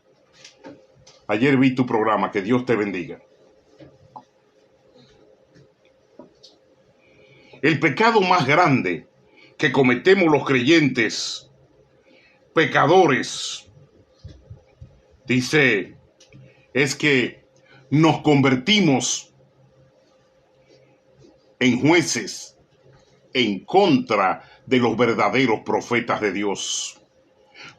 ayer vi tu programa, que Dios te bendiga. El pecado más grande que cometemos los creyentes, pecadores, dice, es que nos convertimos en jueces en contra de los verdaderos profetas de Dios.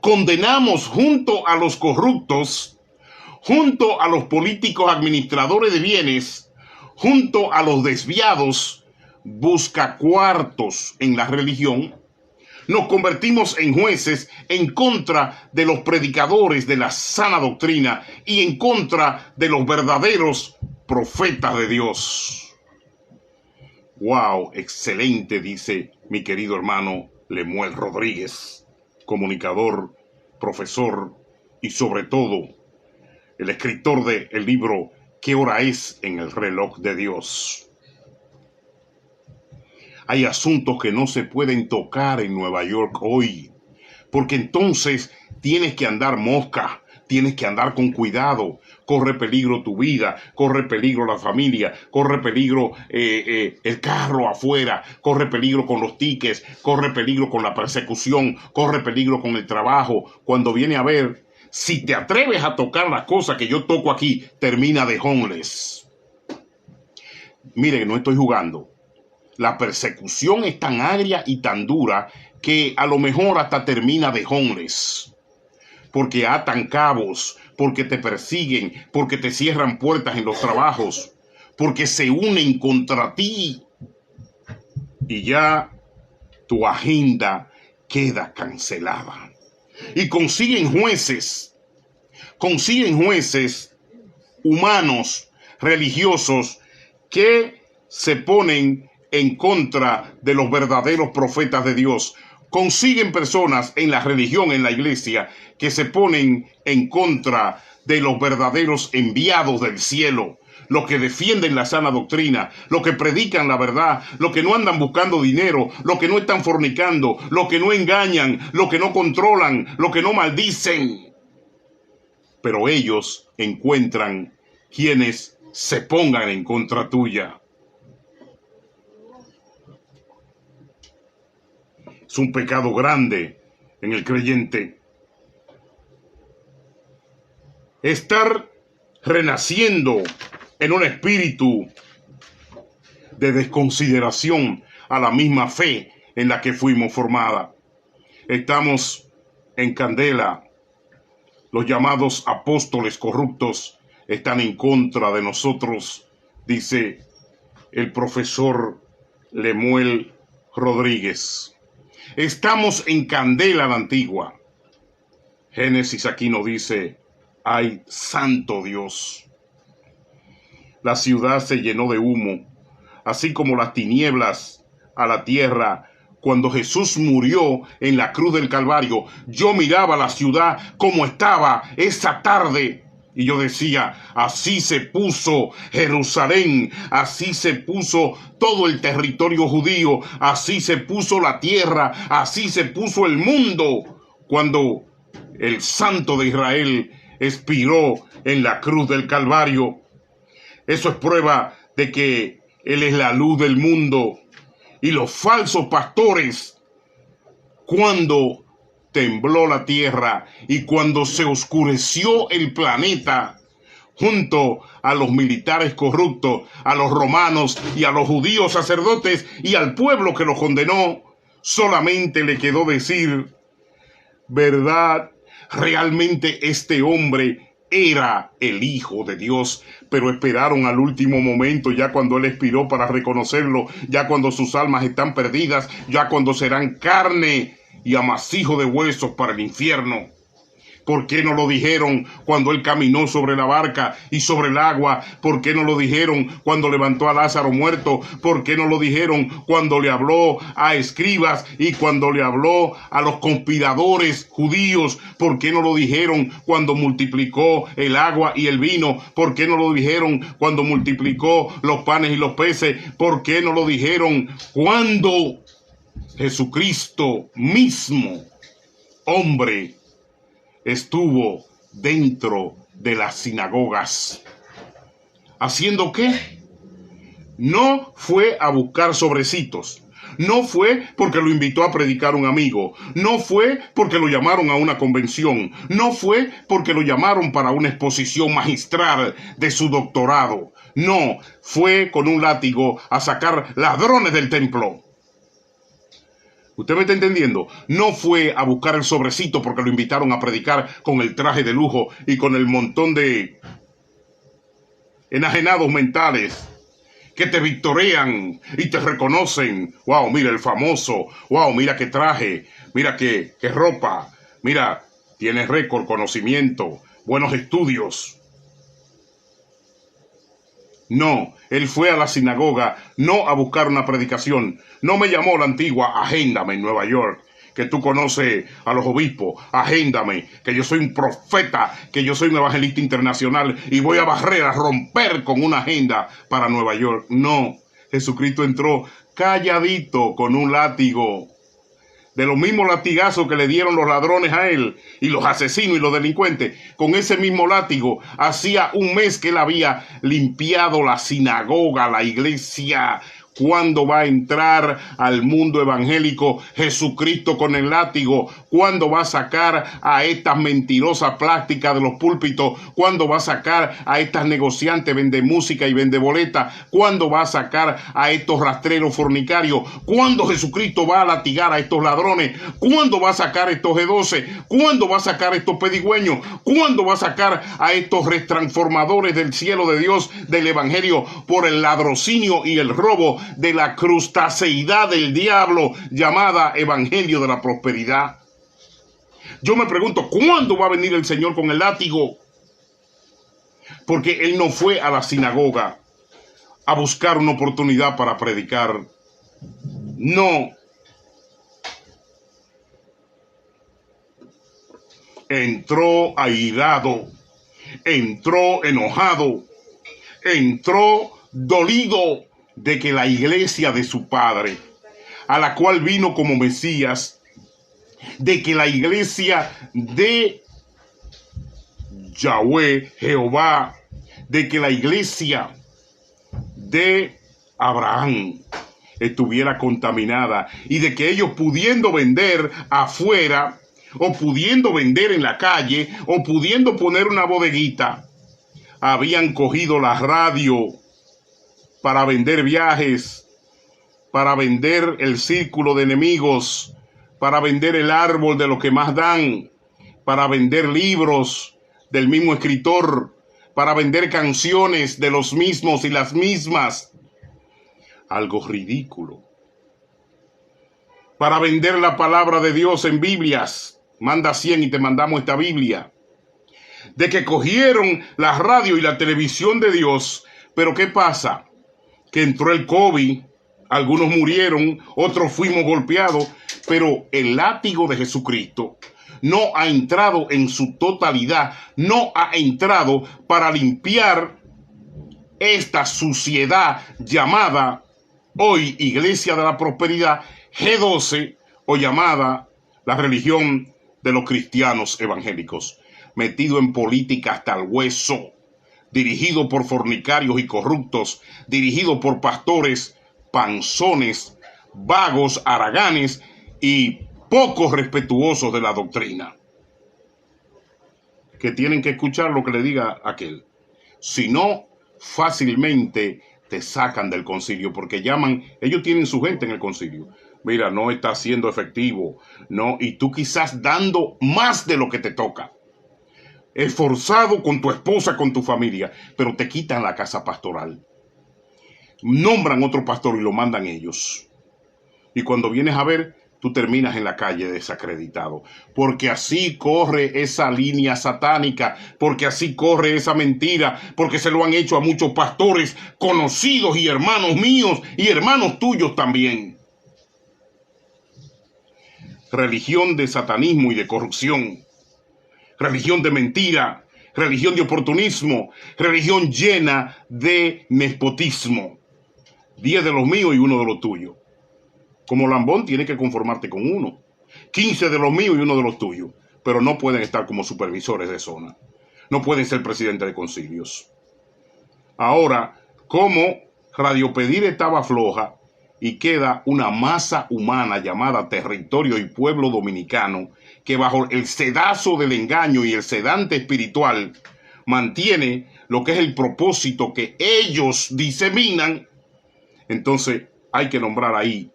Condenamos junto a los corruptos, junto a los políticos administradores de bienes, junto a los desviados, buscacuartos en la religión, nos convertimos en jueces en contra de los predicadores de la sana doctrina y en contra de los verdaderos profetas de Dios. ¡Wow! Excelente, dice mi querido hermano Lemuel Rodríguez, comunicador, profesor y sobre todo el escritor del libro ¿Qué hora es en el reloj de Dios? Hay asuntos que no se pueden tocar en Nueva York hoy, porque entonces tienes que andar mosca, tienes que andar con cuidado. Corre peligro tu vida, corre peligro la familia, corre peligro el carro afuera, corre peligro con los tickets, corre peligro con la persecución, corre peligro con el trabajo. Cuando viene a ver, si te atreves a tocar las cosas que yo toco aquí, termina de homeless. Miren, no estoy jugando. La persecución es tan agria y tan dura que a lo mejor hasta termina de homeless. Porque atan cabos, porque te persiguen, porque te cierran puertas en los trabajos, porque se unen contra ti. Y ya tu agenda queda cancelada. Y consiguen jueces humanos, religiosos, que se ponen en contra de los verdaderos profetas de Dios. Consiguen personas en la religión, en la iglesia, que se ponen en contra de los verdaderos enviados del cielo, los que defienden la sana doctrina, los que predican la verdad, los que no andan buscando dinero, los que no están fornicando, los que no engañan, los que no controlan, los que no maldicen. Pero ellos encuentran quienes se pongan en contra tuya. Es un pecado grande en el creyente estar renaciendo en un espíritu de desconsideración a la misma fe en la que fuimos formadas. Estamos en candela. Los llamados apóstoles corruptos están en contra de nosotros, dice el profesor Lemuel Rodríguez. Estamos en candela la antigua. Génesis aquí nos dice, ¡ay, santo Dios! La ciudad se llenó de humo, así como las tinieblas a la tierra. Cuando Jesús murió en la cruz del Calvario, yo miraba la ciudad como estaba esa tarde Y yo decía, así se puso Jerusalén, así se puso todo el territorio judío, así se puso la tierra, así se puso el mundo, cuando el Santo de Israel expiró en la cruz del Calvario. Eso es prueba de que Él es la luz del mundo. Y los falsos pastores, cuando tembló la tierra y cuando se oscureció el planeta, junto a los militares corruptos, a los romanos y a los judíos sacerdotes y al pueblo que los condenó, solamente le quedó decir, ¿verdad? Realmente este hombre era el Hijo de Dios, pero esperaron al último momento, ya cuando Él expiró, para reconocerlo, ya cuando sus almas están perdidas, ya cuando serán carne y amasijo de huesos para el infierno. ¿Por qué no lo dijeron cuando Él caminó sobre la barca y sobre el agua? ¿Por qué no lo dijeron cuando levantó a Lázaro muerto? ¿Por qué no lo dijeron cuando le habló a escribas y cuando le habló a los conspiradores judíos? ¿Por qué no lo dijeron cuando multiplicó el agua y el vino? ¿Por qué no lo dijeron cuando multiplicó los panes y los peces? ¿Por qué no lo dijeron cuando Jesucristo mismo, hombre, estuvo dentro de las sinagogas? ¿Haciendo qué? No fue a buscar sobrecitos. No fue porque lo invitó a predicar un amigo. No fue porque lo llamaron a una convención. No fue porque lo llamaron para una exposición magistral de su doctorado. No, fue con un látigo a sacar ladrones del templo. ¿Usted me está entendiendo? No fue a buscar el sobrecito porque lo invitaron a predicar con el traje de lujo y con el montón de enajenados mentales que te victorean y te reconocen. Wow, mira el famoso. Wow, mira qué traje. Mira qué ropa. Mira, tienes récord, conocimiento, buenos estudios. No, él fue a la sinagoga, no a buscar una predicación. No me llamó la antigua agéndame en Nueva York, que tú conoces a los obispos. Agéndame, que yo soy un profeta, que yo soy un evangelista internacional y voy a barrer, a romper con una agenda para Nueva York. No, Jesucristo entró calladito con un látigo. De los mismos latigazos que le dieron los ladrones a él y los asesinos y los delincuentes, con ese mismo látigo, hacía un mes que él había limpiado la sinagoga, la iglesia. ¿Cuándo va a entrar al mundo evangélico Jesucristo con el látigo? ¿Cuándo va a sacar a estas mentirosas plásticas de los púlpitos? ¿Cuándo va a sacar a estas negociantes vende música y vende boletas? ¿Cuándo va a sacar a estos rastreros fornicarios? ¿Cuándo Jesucristo va a latigar a estos ladrones? ¿Cuándo va a sacar a estos G12? ¿Cuándo va a sacar a estos pedigüeños? ¿Cuándo va a sacar a estos retransformadores del cielo de Dios, del evangelio, por el ladrocinio y el robo de la crustaceidad del diablo llamada evangelio de la prosperidad? Yo me pregunto, ¿cuándo va a venir el Señor con el látigo? Porque Él no fue a la sinagoga a buscar una oportunidad para predicar. No. Entró airado, entró enojado, entró dolido de que la iglesia de su padre, a la cual vino como Mesías, de que la iglesia de Yahweh, Jehová, de que la iglesia de Abraham estuviera contaminada y de que ellos, pudiendo vender afuera o pudiendo vender en la calle o pudiendo poner una bodeguita, habían cogido la radio para vender viajes, para vender el círculo de enemigos, para vender el árbol de lo que más dan, para vender libros del mismo escritor, para vender canciones de los mismos y las mismas. Algo ridículo. Para vender la palabra de Dios en Biblias. Manda 100 y te mandamos esta Biblia. De que cogieron la radio y la televisión de Dios. Pero ¿qué pasa? Que entró el COVID, algunos murieron, otros fuimos golpeados, pero el látigo de Jesucristo no ha entrado en su totalidad, no ha entrado para limpiar esta suciedad llamada hoy Iglesia de la Prosperidad G12 o llamada la religión de los cristianos evangélicos, metido en política hasta el hueso, dirigido por fornicarios y corruptos, dirigido por pastores panzones, vagos, haraganes y poco respetuosos de la doctrina, que tienen que escuchar lo que le diga aquel. Si no, fácilmente te sacan del concilio, porque llaman, ellos tienen su gente en el concilio. Mira, no está siendo efectivo, no, y tú quizás dando más de lo que te toca, esforzado con tu esposa, con tu familia, pero te quitan la casa pastoral. Nombran otro pastor y lo mandan ellos. Y cuando vienes a ver, tú terminas en la calle desacreditado. Porque así corre esa línea satánica, porque así corre esa mentira, porque se lo han hecho a muchos pastores conocidos y hermanos míos y hermanos tuyos también. Religión de satanismo y de corrupción. Religión de mentira, religión de oportunismo, religión llena de nepotismo. 10 de los míos y 1 de los tuyos. Como Lambón tiene que conformarte con 1. 15 de los míos y 1 de los tuyos. Pero no pueden estar como supervisores de zona. No pueden ser presidentes de concilios. Ahora, como Radio Pedir estaba floja y queda una masa humana llamada territorio y pueblo dominicano que bajo el sedazo del engaño y el sedante espiritual mantiene lo que es el propósito que ellos diseminan, entonces hay que nombrar ahí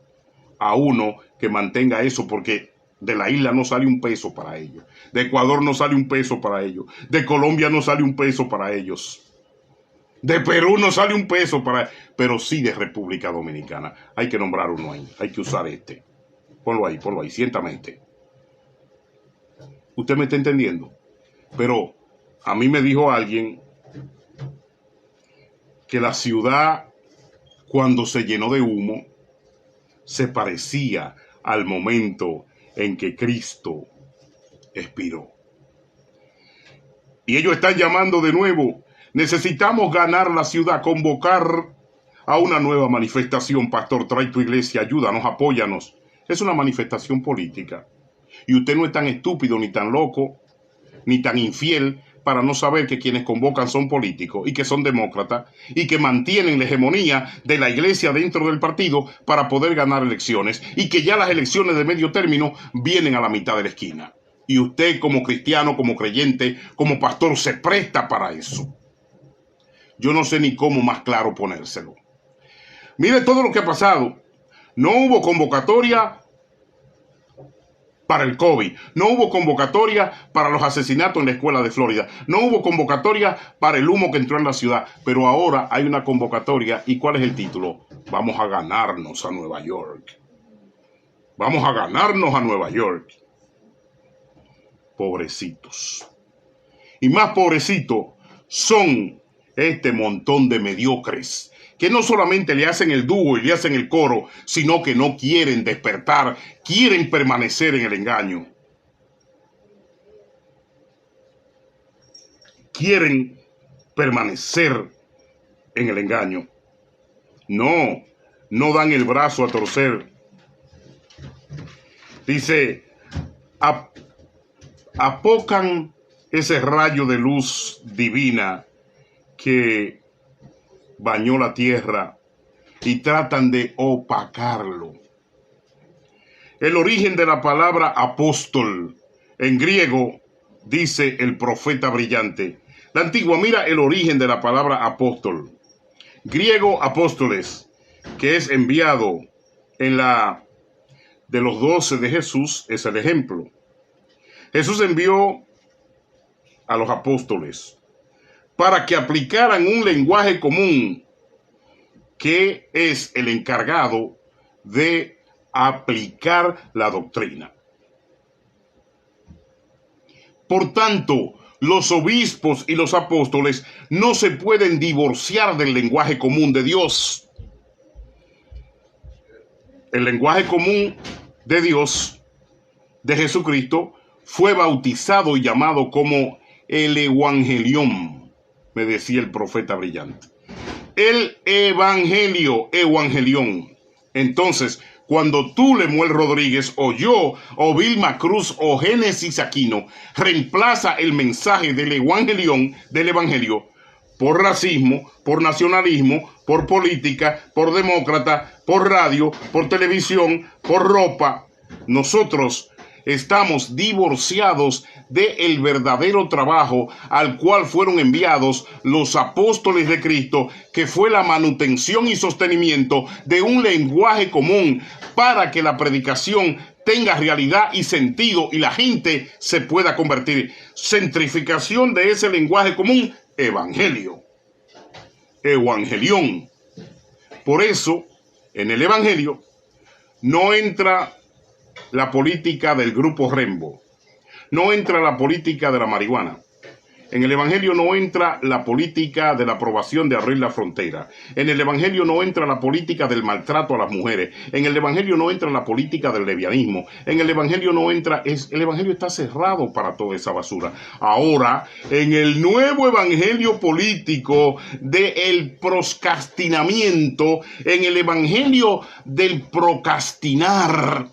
a uno que mantenga eso, porque de la isla no sale un peso para ellos, de Ecuador no sale un peso para ellos, de Colombia no sale un peso para ellos, de Perú no sale un peso para, pero sí de República Dominicana. Hay que nombrar uno ahí, hay que usar este. Ponlo ahí, siéntame este. ¿Usted me está entendiendo? Pero a mí me dijo alguien que la ciudad, cuando se llenó de humo, se parecía al momento en que Cristo expiró. Y ellos están llamando de nuevo. Necesitamos ganar la ciudad, convocar a una nueva manifestación. Pastor, trae tu iglesia, ayúdanos, apóyanos. Es una manifestación política. Y usted no es tan estúpido, ni tan loco, ni tan infiel para no saber que quienes convocan son políticos y que son demócratas y que mantienen la hegemonía de la iglesia dentro del partido para poder ganar elecciones y que ya las elecciones de medio término vienen a la mitad de la esquina. Y usted como cristiano, como creyente, como pastor se presta para eso. Yo no sé ni cómo más claro ponérselo. Mire todo lo que ha pasado. No hubo convocatoria para el COVID, no hubo convocatoria para los asesinatos en la escuela de Florida, no hubo convocatoria para el humo que entró en la ciudad, pero ahora hay una convocatoria. ¿Y cuál es el título? Vamos a ganarnos a Nueva York. Vamos a ganarnos a Nueva York. Pobrecitos. Y más pobrecitos son este montón de mediocres que no solamente le hacen el dúo y le hacen el coro, sino que no quieren despertar, quieren permanecer en el engaño. Quieren permanecer en el engaño. No dan el brazo a torcer. Dice, apocan ese rayo de luz divina que bañó la tierra y tratan de opacarlo. El origen de la palabra apóstol en griego dice el profeta brillante. La antigua, mira el origen de la palabra apóstol. Griego apóstoles, que es enviado en la de los 12 de Jesús, es el ejemplo. Jesús envió a los apóstoles para que aplicaran un lenguaje común, que es el encargado de aplicar la doctrina. Por tanto, los obispos y los apóstoles no se pueden divorciar del lenguaje común de Dios. El lenguaje común de Dios, de Jesucristo, fue bautizado y llamado como el Evangelión, me decía el profeta brillante. El Evangelio, Evangelión. Entonces, cuando tú, Lemuel Rodríguez, o yo, o Vilma Cruz, o Génesis Aquino, reemplaza el mensaje del Evangelión, del Evangelio, por racismo, por nacionalismo, por política, por demócrata, por radio, por televisión, por ropa, nosotros estamos divorciados del verdadero trabajo al cual fueron enviados los apóstoles de Cristo, que fue la manutención y sostenimiento de un lenguaje común para que la predicación tenga realidad y sentido y la gente se pueda convertir. Centrificación de ese lenguaje común, evangelio, evangelión. Por eso, en el evangelio no entra la política del grupo Rembo, no entra la política de la marihuana. En el evangelio no entra la política de la aprobación de abrir la frontera. En el evangelio no entra la política del maltrato a las mujeres. En el evangelio no entra la política del lesbianismo. En el evangelio no entra, el evangelio está cerrado para toda esa basura. Ahora, en el nuevo evangelio político del procrastinamiento, en el evangelio del procrastinar,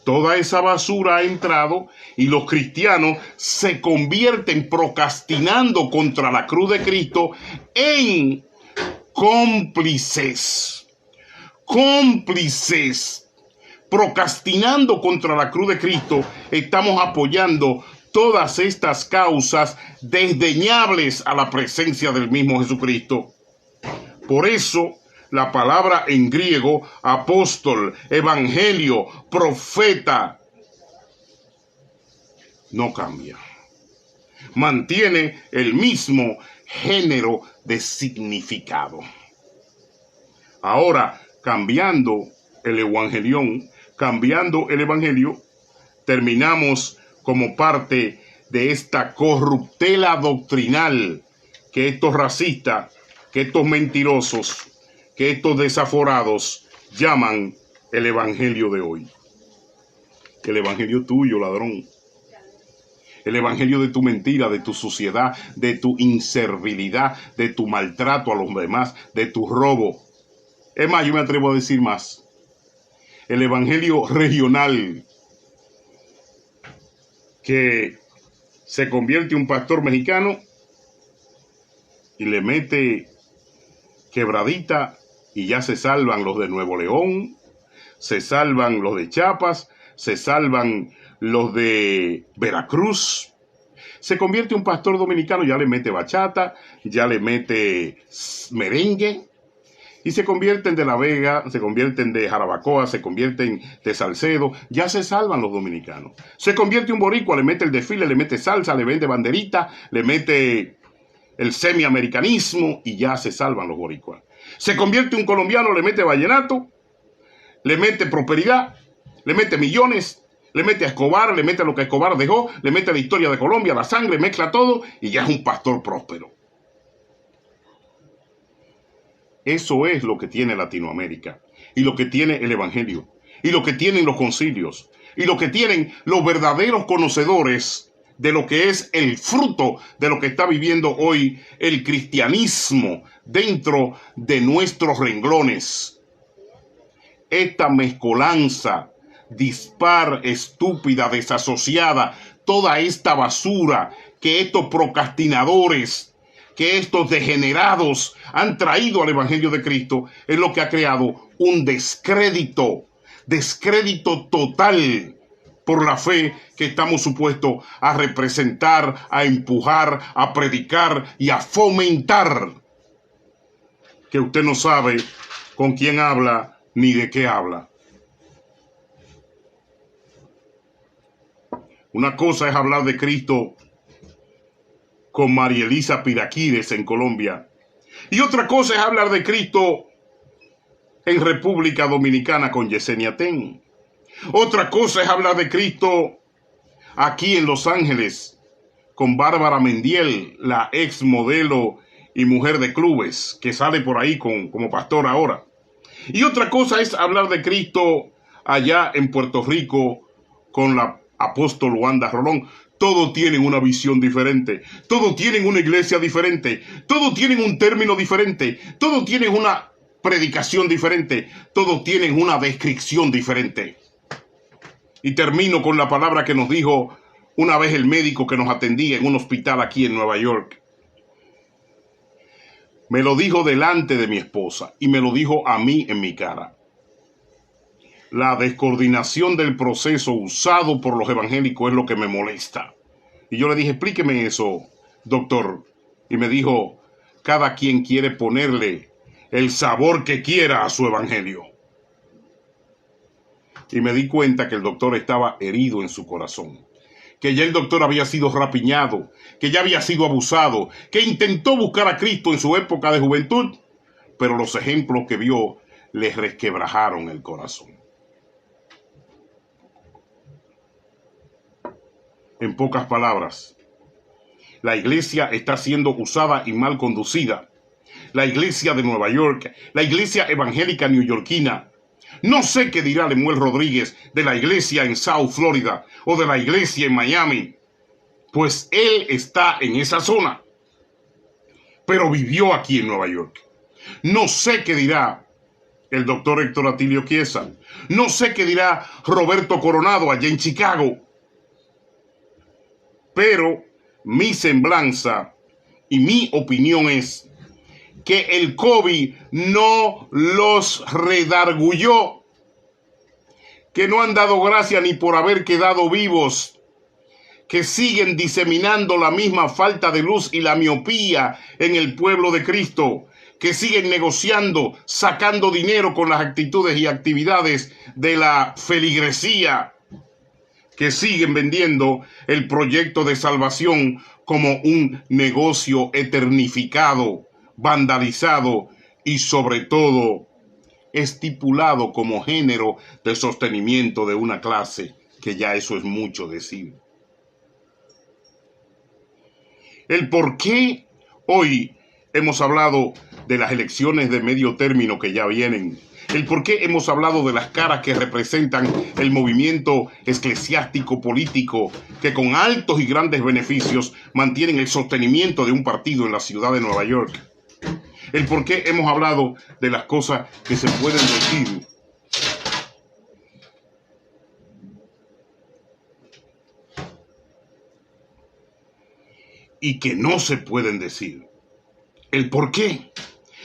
toda esa basura ha entrado y los cristianos se convierten procrastinando contra la cruz de Cristo en cómplices. Cómplices. Procrastinando contra la cruz de Cristo, estamos apoyando todas estas causas desdeñables a la presencia del mismo Jesucristo. Por eso, la palabra en griego, apóstol, evangelio, profeta, no cambia. Mantiene el mismo género de significado. Ahora, cambiando el evangelión, cambiando el evangelio, terminamos como parte de esta corruptela doctrinal que estos racistas, que estos mentirosos, que estos desaforados llaman el evangelio de hoy. El evangelio tuyo, ladrón. El evangelio de tu mentira, de tu suciedad, de tu inservilidad, de tu maltrato a los demás, de tu robo. Es más, yo me atrevo a decir más. El evangelio regional, que se convierte un pastor mexicano y le mete quebradita y ya se salvan los de Nuevo León, se salvan los de Chiapas, se salvan los de Veracruz. Se convierte un pastor dominicano, ya le mete bachata, ya le mete merengue, y se convierten de La Vega, se convierten de Jarabacoa, se convierten de Salcedo, ya se salvan los dominicanos. Se convierte un boricua, le mete el desfile, le mete salsa, le vende banderita, le mete el semiamericanismo y ya se salvan los boricuas. Se convierte un colombiano, le mete vallenato, le mete prosperidad, le mete millones, le mete a Escobar, le mete a lo que Escobar dejó, le mete a la historia de Colombia, la sangre, mezcla todo y ya es un pastor próspero. Eso es lo que tiene Latinoamérica y lo que tiene el evangelio y lo que tienen los concilios y lo que tienen los verdaderos conocedores de lo que es el fruto de lo que está viviendo hoy el cristianismo dentro de nuestros renglones. Esta mezcolanza dispar, estúpida, desasociada, toda esta basura que estos procrastinadores, que estos degenerados han traído al evangelio de Cristo, es lo que ha creado un descrédito total por la fe que estamos supuestos a representar, a empujar, a predicar y a fomentar. Que usted no sabe con quién habla ni de qué habla. Una cosa es hablar de Cristo con María Elisa Piraquires en Colombia. Y otra cosa es hablar de Cristo en República Dominicana con Yesenia Ten. Otra cosa es hablar de Cristo aquí en Los Ángeles con Bárbara Mendiel, la ex modelo y mujer de clubes que sale por ahí como pastor ahora. Y otra cosa es hablar de Cristo allá en Puerto Rico con la apóstol Wanda Rolón, todos tienen una visión diferente, todos tienen una iglesia diferente, todos tienen un término diferente, todos tienen una predicación diferente, todos tienen una descripción diferente. Y termino con la palabra que nos dijo una vez el médico que nos atendía en un hospital aquí en Nueva York. Me lo dijo delante de mi esposa y me lo dijo a mí en mi cara. La descoordinación del proceso usado por los evangélicos es lo que me molesta. Y yo le dije, explíqueme eso, doctor. Y me dijo, cada quien quiere ponerle el sabor que quiera a su evangelio. Y me di cuenta que el doctor estaba herido en su corazón, que ya el doctor había sido rapiñado, que ya había sido abusado, que intentó buscar a Cristo en su época de juventud, pero los ejemplos que vio les resquebrajaron el corazón. En pocas palabras, la iglesia está siendo usada y mal conducida. La iglesia de Nueva York, la iglesia evangélica neoyorquina. No sé qué dirá Lemuel Rodríguez de la iglesia en South Florida o de la iglesia en Miami, pues él está en esa zona, pero vivió aquí en Nueva York. No sé qué dirá el doctor Héctor Atilio Chiesa. No sé qué dirá Roberto Coronado allá en Chicago. Pero mi semblanza y mi opinión es que el COVID no los redargulló, que no han dado gracia ni por haber quedado vivos, que siguen diseminando la misma falta de luz y la miopía en el pueblo de Cristo, que siguen negociando, sacando dinero con las actitudes y actividades de la feligresía, que siguen vendiendo el proyecto de salvación como un negocio eternificado, vandalizado y sobre todo estipulado como género de sostenimiento de una clase, que ya eso es mucho decir. El por qué hoy hemos hablado de las elecciones de medio término que ya vienen, el por qué hemos hablado de las caras que representan el movimiento eclesiástico político que con altos y grandes beneficios mantienen el sostenimiento de un partido en la ciudad de Nueva York. El por qué hemos hablado de las cosas que se pueden decir y que no se pueden decir. El por qué.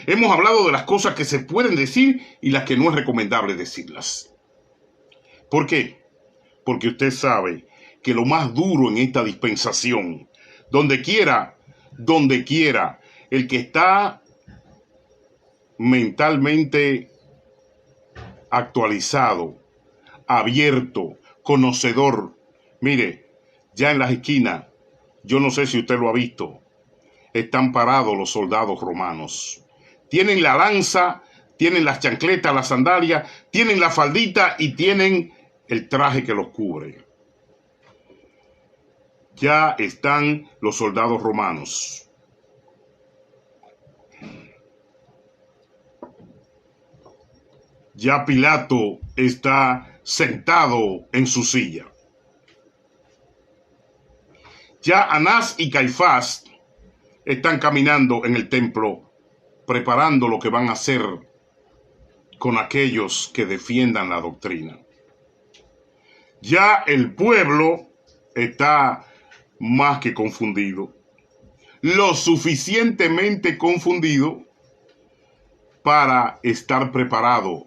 Hemos hablado de las cosas que se pueden decir y las que no es recomendable decirlas. ¿Por qué? Porque usted sabe que lo más duro en esta dispensación, donde quiera, el que está mentalmente actualizado, abierto, conocedor, mire, ya en las esquinas, yo no sé si usted lo ha visto, están parados los soldados romanos. Tienen la lanza, tienen las chancletas, las sandalias, tienen la faldita y tienen el traje que los cubre. Ya están los soldados romanos. Ya Pilato está sentado en su silla. Ya Anás y Caifás están caminando en el templo, preparando lo que van a hacer con aquellos que defiendan la doctrina. Ya el pueblo está más que confundido, lo suficientemente confundido para estar preparado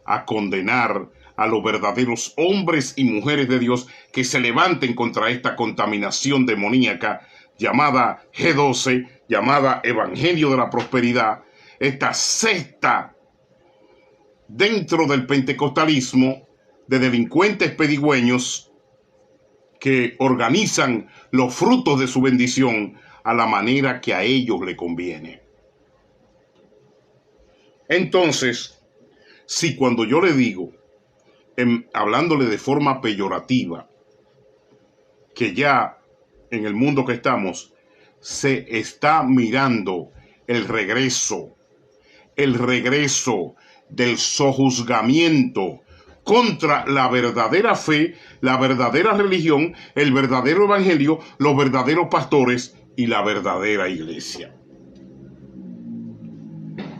a condenar a los verdaderos hombres y mujeres de Dios que se levanten contra esta contaminación demoníaca llamada G12, llamada Evangelio de la Prosperidad, esta secta dentro del pentecostalismo de delincuentes pedigüeños que organizan los frutos de su bendición a la manera que a ellos le conviene. Entonces, si cuando yo le digo, hablándole de forma peyorativa, que ya en el mundo que estamos se está mirando el regreso del sojuzgamiento contra la verdadera fe, la verdadera religión, el verdadero evangelio, los verdaderos pastores y la verdadera iglesia.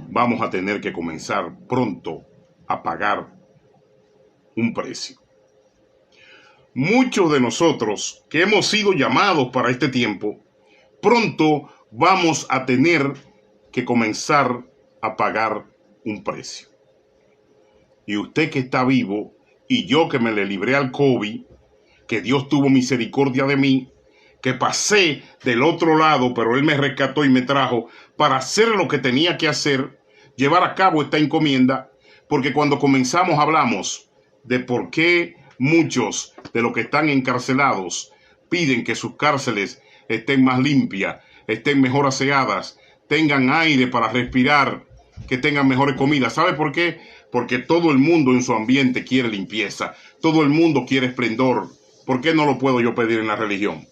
Vamos a tener que comenzar pronto a pagar un precio. Muchos de nosotros que hemos sido llamados para este tiempo, pronto vamos a tener que comenzar a pagar un precio. Y usted que está vivo, y yo que me le libré al COVID, que Dios tuvo misericordia de mí, que pasé del otro lado, pero Él me rescató y me trajo para hacer lo que tenía que hacer, llevar a cabo esta encomienda, porque cuando comenzamos hablamos de por qué muchos de los que están encarcelados piden que sus cárceles estén más limpias, estén mejor aseadas, tengan aire para respirar, que tengan mejores comidas. ¿Sabe por qué? Porque todo el mundo en su ambiente quiere limpieza, todo el mundo quiere esplendor. ¿Por qué no lo puedo yo pedir en la religión?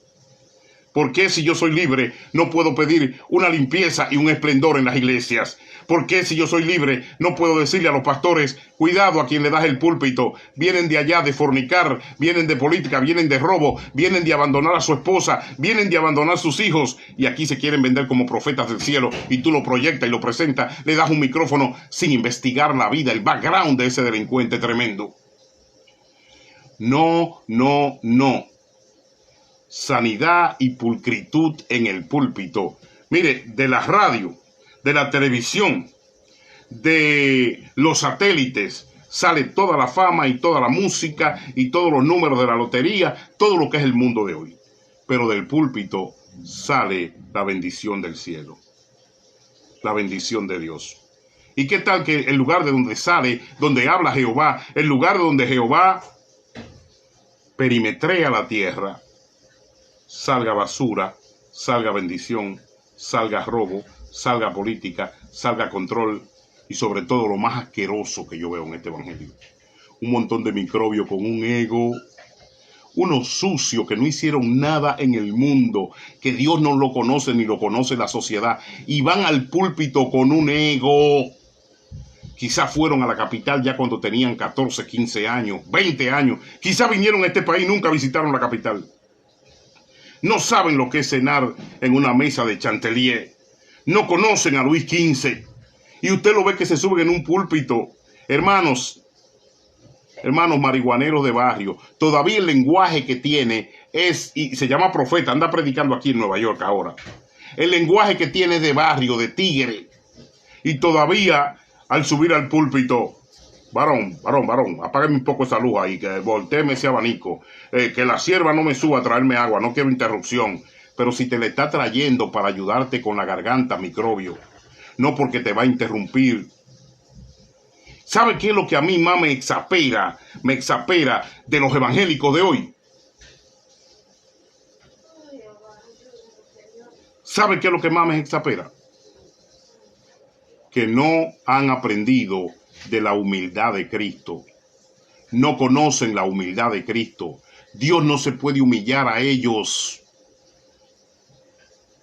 ¿Por qué si yo soy libre no puedo pedir una limpieza y un esplendor en las iglesias? ¿Por qué si yo soy libre no puedo decirle a los pastores, cuidado a quien le das el púlpito? Vienen de allá de fornicar, vienen de política, vienen de robo, vienen de abandonar a su esposa, vienen de abandonar a sus hijos y aquí se quieren vender como profetas del cielo y tú lo proyectas y lo presentas, le das un micrófono sin investigar la vida, el background de ese delincuente tremendo. No, no, no. Sanidad y pulcritud en el púlpito. Mire, de la radio, de la televisión, de los satélites, sale toda la fama y toda la música y todos los números de la lotería, todo lo que es el mundo de hoy. Pero del púlpito sale la bendición del cielo, la bendición de Dios. ¿Y qué tal que el lugar de donde sale, donde habla Jehová, el lugar donde Jehová perimetrea la tierra, salga basura, salga bendición, salga robo, salga política, salga control y sobre todo lo más asqueroso que yo veo en este evangelio? Un montón de microbios con un ego, unos sucios que no hicieron nada en el mundo, que Dios no lo conoce ni lo conoce la sociedad y van al púlpito con un ego. Quizás fueron a la capital ya cuando tenían 14, 15 años, 20 años. Quizás vinieron a este país y nunca visitaron la capital. No saben lo que es cenar en una mesa de Chantilly. No conocen a Luis XV. Y usted lo ve que se suben en un púlpito. Hermanos marihuaneros de barrio, todavía el lenguaje que tiene es, y se llama profeta, anda predicando aquí en Nueva York ahora. El lenguaje que tiene es de barrio, de tigre. Y todavía al subir al púlpito, varón, apágame un poco esa luz ahí, que volteeme ese abanico, que la sierva no me suba a traerme agua, no quiero interrupción. Pero si te le está trayendo para ayudarte con la garganta, microbio, no porque te va a interrumpir. ¿Sabe qué es lo que a mí más me exaspera de los evangélicos de hoy? ¿Sabe qué es lo que más me exaspera? Que no han aprendido de la humildad de Cristo. No conocen la humildad de Cristo. Dios no se puede humillar a ellos,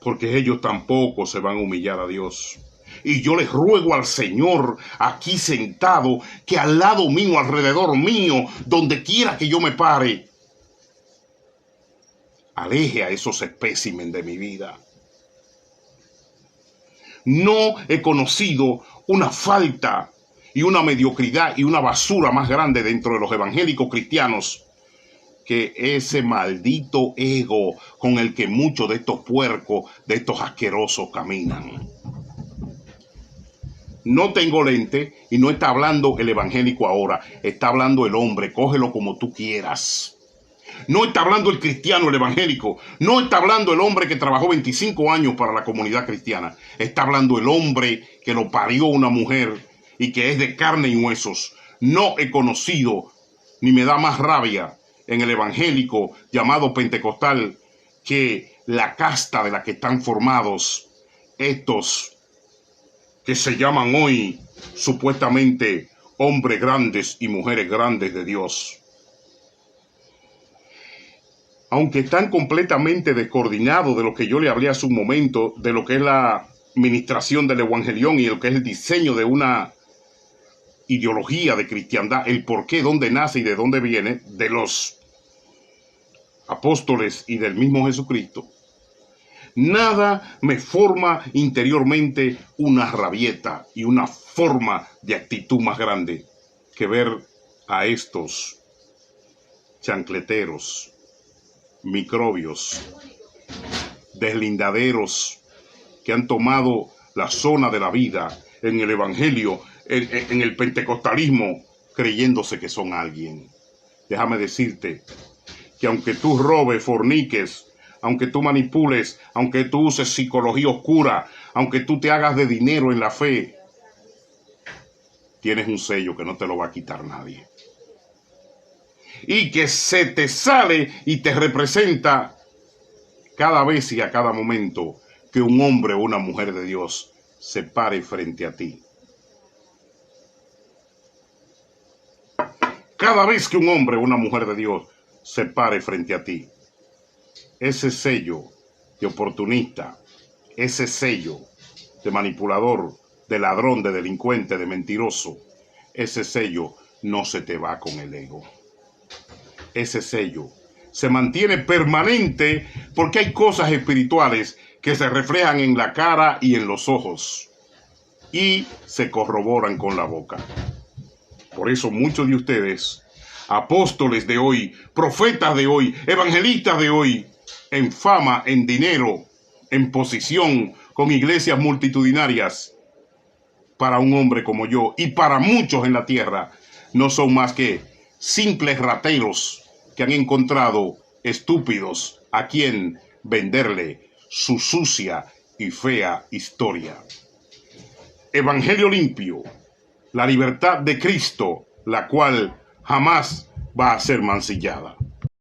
porque ellos tampoco se van a humillar a Dios. Y yo les ruego al Señor aquí sentado, que al lado mío, alrededor mío, donde quiera que yo me pare, aleje a esos espécimen de mi vida. No he conocido una falta y una mediocridad y una basura más grande dentro de los evangélicos cristianos que ese maldito ego con el que muchos de estos puercos, de estos asquerosos caminan. No tengo lente y no está hablando el evangélico ahora, está hablando el hombre, cógelo como tú quieras. No está hablando el cristiano, el evangélico. No está hablando el hombre que trabajó 25 años para la comunidad cristiana. Está hablando el hombre que lo parió una mujer y que es de carne y huesos. No he conocido, ni me da más rabia en el evangélico llamado pentecostal, que la casta de la que están formados estos que se llaman hoy supuestamente hombres grandes y mujeres grandes de Dios. Aunque están completamente descoordinados de lo que yo le hablé hace un momento, de lo que es la ministración del evangelión y lo que es el diseño de una ideología de cristiandad, el por qué, dónde nace y de dónde viene, de los apóstoles y del mismo Jesucristo, nada me forma interiormente una rabieta y una forma de actitud más grande que ver a estos chancleteros, microbios, deslindaderos que han tomado la zona de la vida en el evangelio, en el pentecostalismo, creyéndose que son alguien. Déjame decirte que aunque tú robes, forniques, aunque tú manipules, aunque tú uses psicología oscura, aunque tú te hagas de dinero en la fe, tienes un sello que no te lo va a quitar nadie. Y que se te sale y te representa cada vez y a cada momento que un hombre o una mujer de Dios se pare frente a ti. Cada vez que un hombre o una mujer de Dios se pare frente a ti, ese sello de oportunista, ese sello de manipulador, de ladrón, de delincuente, de mentiroso, ese sello no se te va con el ego. Ese sello se mantiene permanente porque hay cosas espirituales que se reflejan en la cara y en los ojos y se corroboran con la boca. Por eso muchos de ustedes, apóstoles de hoy, profetas de hoy, evangelistas de hoy, en fama, en dinero, en posición, con iglesias multitudinarias, para un hombre como yo y para muchos en la tierra, no son más que simples rateros que han encontrado estúpidos a quien venderle su sucia y fea historia. Evangelio limpio, la libertad de Cristo, la cual jamás va a ser mancillada.